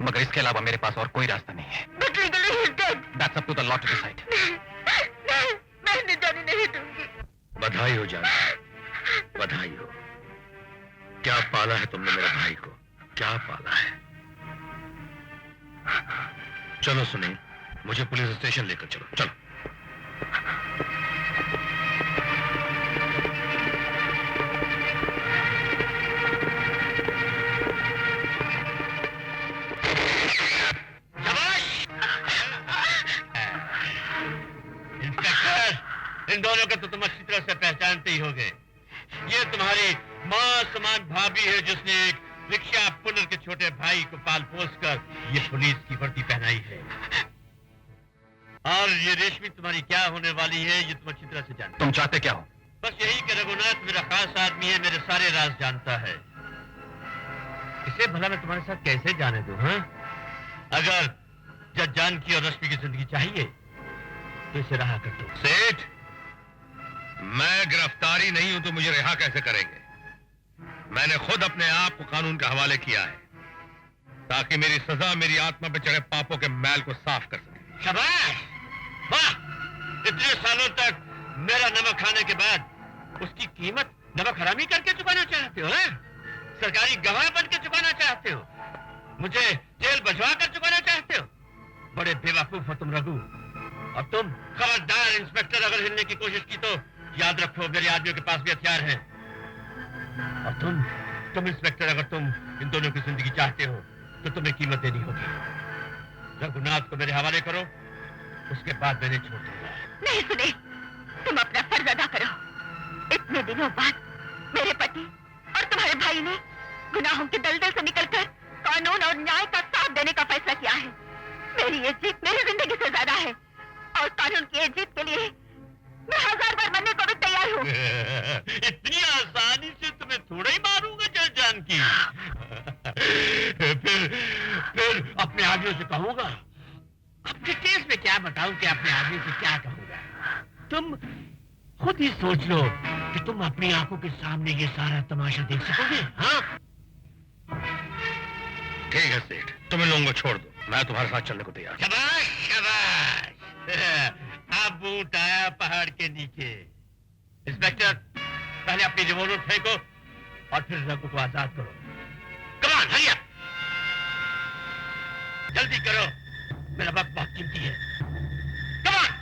मगर इसके अलावा मेरे पास और कोई रास्ता नहीं है। But legally he is dead. That's up to the law to decide. नहीं, मैं इन्हें जाने नहीं दूंगी। बधाई हो जानकी, बधाई हो। क्या पाला है तुमने मेरे भाई को, क्या पाला है। चलो सुनील, मुझे पुलिस स्टेशन लेकर चलो, चलो। इन दोनों को तो तुम अच्छी तरह से पहचानते ही होगे। ये तुम्हारी मां समान भाभी है जिसने एक रिक्शा पुनर के छोटे भाई को पाल पोस कर ये पुलिस की वर्दी पहनाई है। और ये रेशमी तुम्हारी क्या होने वाली है ये तुम अच्छी तरह से जानते हो। तुम चाहते क्या हो? बस यही कि रघुनाथ मेरा खास आदमी है, मेरे सारे राज जानता है। इसे भला मैं तुम्हारे साथ कैसे जाने दूं? हाँ, अगर जज जानकी और रश्मि की जिंदगी चाहिए तो इसे रहा कर दो। सेठ, मैं गिरफ्तारी नहीं हूं तो मुझे रिहा कैसे करेंगे? मैंने खुद अपने आप को कानून के हवाले किया है ताकि मेरी सजा मेरी आत्मा पे चढ़े पापों के मैल को साफ कर सके। शाबाश, वाह! इतने सालों तक मेरा नमक खाने के बाद उसकी कीमत नमक हरामी करके चुकाना चाहते हो? सरकारी गवाह बन के चुकाना चाहते हो? मुझे जेल भिजवा कर चुकाना चाहते हो? बड़े बेवकूफ हो तुम रघु। और तुम खबरदार, इंस्पेक्टर अगर हिलने की कोशिश की तो याद रखो मेरे आदमियों के पास भी हथियार हैं। और तुम इंस्पेक्टर, अगर तुम इन दोनों की जिंदगी चाहते हो तो तुम्हें कीमत देनी होगी। रघुनाथ को मेरे हवाले करो, उसके बाद मैंने छोड़ दूंगा। नहीं सुने, तुम अपना फर्ज अदा करो। इतना इतने दिनों बाद मेरे पति और तुम्हारे भाई ने गुनाहों के दलदल से निकलकर कानून और न्याय का साथ देने का फैसला किया है। मेरी ये जीत मेरी जिंदगी से ज्यादा है और कानून की ये जीत के लिए मैं 1000 बार मरने को भी तैयार हूँ। इतनी आसानी से तुम्हें थोड़ा ही मारूंगा जज जानकी। फिर अपने आदमियों से कहूंगा। अब डिटेल्स में क्या बताऊं कि अपने आदमी से क्या कहूंगा। तुम खुद ही सोच लो कि तुम अपनी आंखों के सामने ये सारा तमाशा देख सकोगे। हाँ, ठीक है सेठ, तुम इन लोगों को छोड़ दो, मैं तुम्हारे साथ चलने को तैयार। शाबाश शाबाश। अब ऊंट आया पहाड़ के नीचे। इंस्पेक्टर, पहले अपनी रिवॉल्वर फेंको और फिर रघु को आजाद करो। कमान, हरी अप, जल्दी करो, मेरा वक्त बहुत कीमती है। कमान।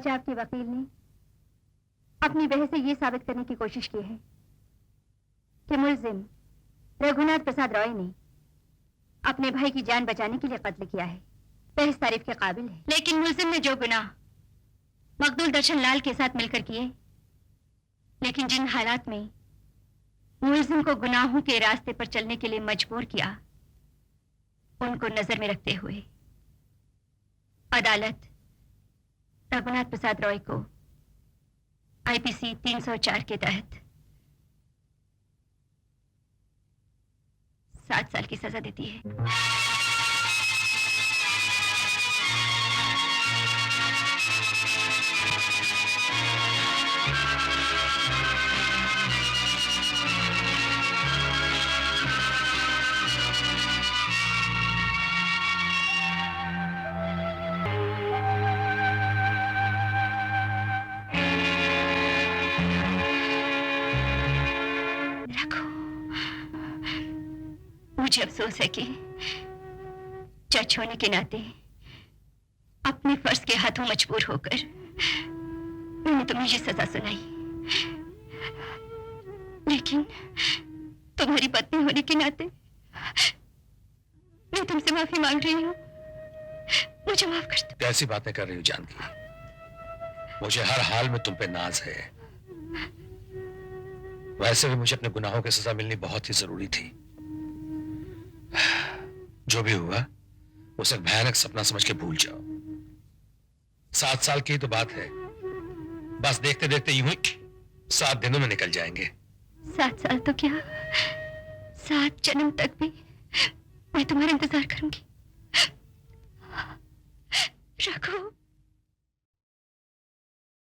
आज आपके वकील ने अपनी बहस से ये साबित करने की कोशिश की है कि मुलजिम रघुनाथ प्रसाद रॉय ने अपने भाई की जान बचाने के लिए कत्ल किया है। बहस तारीफ के काबिल है, लेकिन मुलजिम ने जो गुनाह मकदूल दर्शन लाल के साथ मिलकर किए, लेकिन जिन हालात में मुलजिम को गुनाहों के रास्ते पर चलने के लिए मजबूर किया, उनको नजर में रखते हुए अदालत रघुनाथ प्रसाद रॉय को आईपीसी 304 के तहत 7 साल की सजा देती है। मुझे अफसोस है कि जज होने के नाते अपने फर्ज के हाथों मजबूर होकर मैंने तुम्हें ये सजा सुनाई, लेकिन तुम्हारी पत्नी होने के नाते मैं तुमसे माफी मांग रही हूँ। मुझे माफ कर दो। कैसी बातें कर रही हो जानकी? मुझे हर हाल में तुम पे नाज है। वैसे भी मुझे अपने गुनाहों की सजा मिलनी बहुत ही जरूरी थी। जो भी हुआ उसे एक भयानक सपना समझ के भूल जाओ। 7 साल की तो बात है, बस देखते देखते यूं ही 7 दिनों में निकल जाएंगे। 7 साल तो क्या, 7 जन्म तक भी मैं तुम्हारा इंतजार करूंगी। रघु।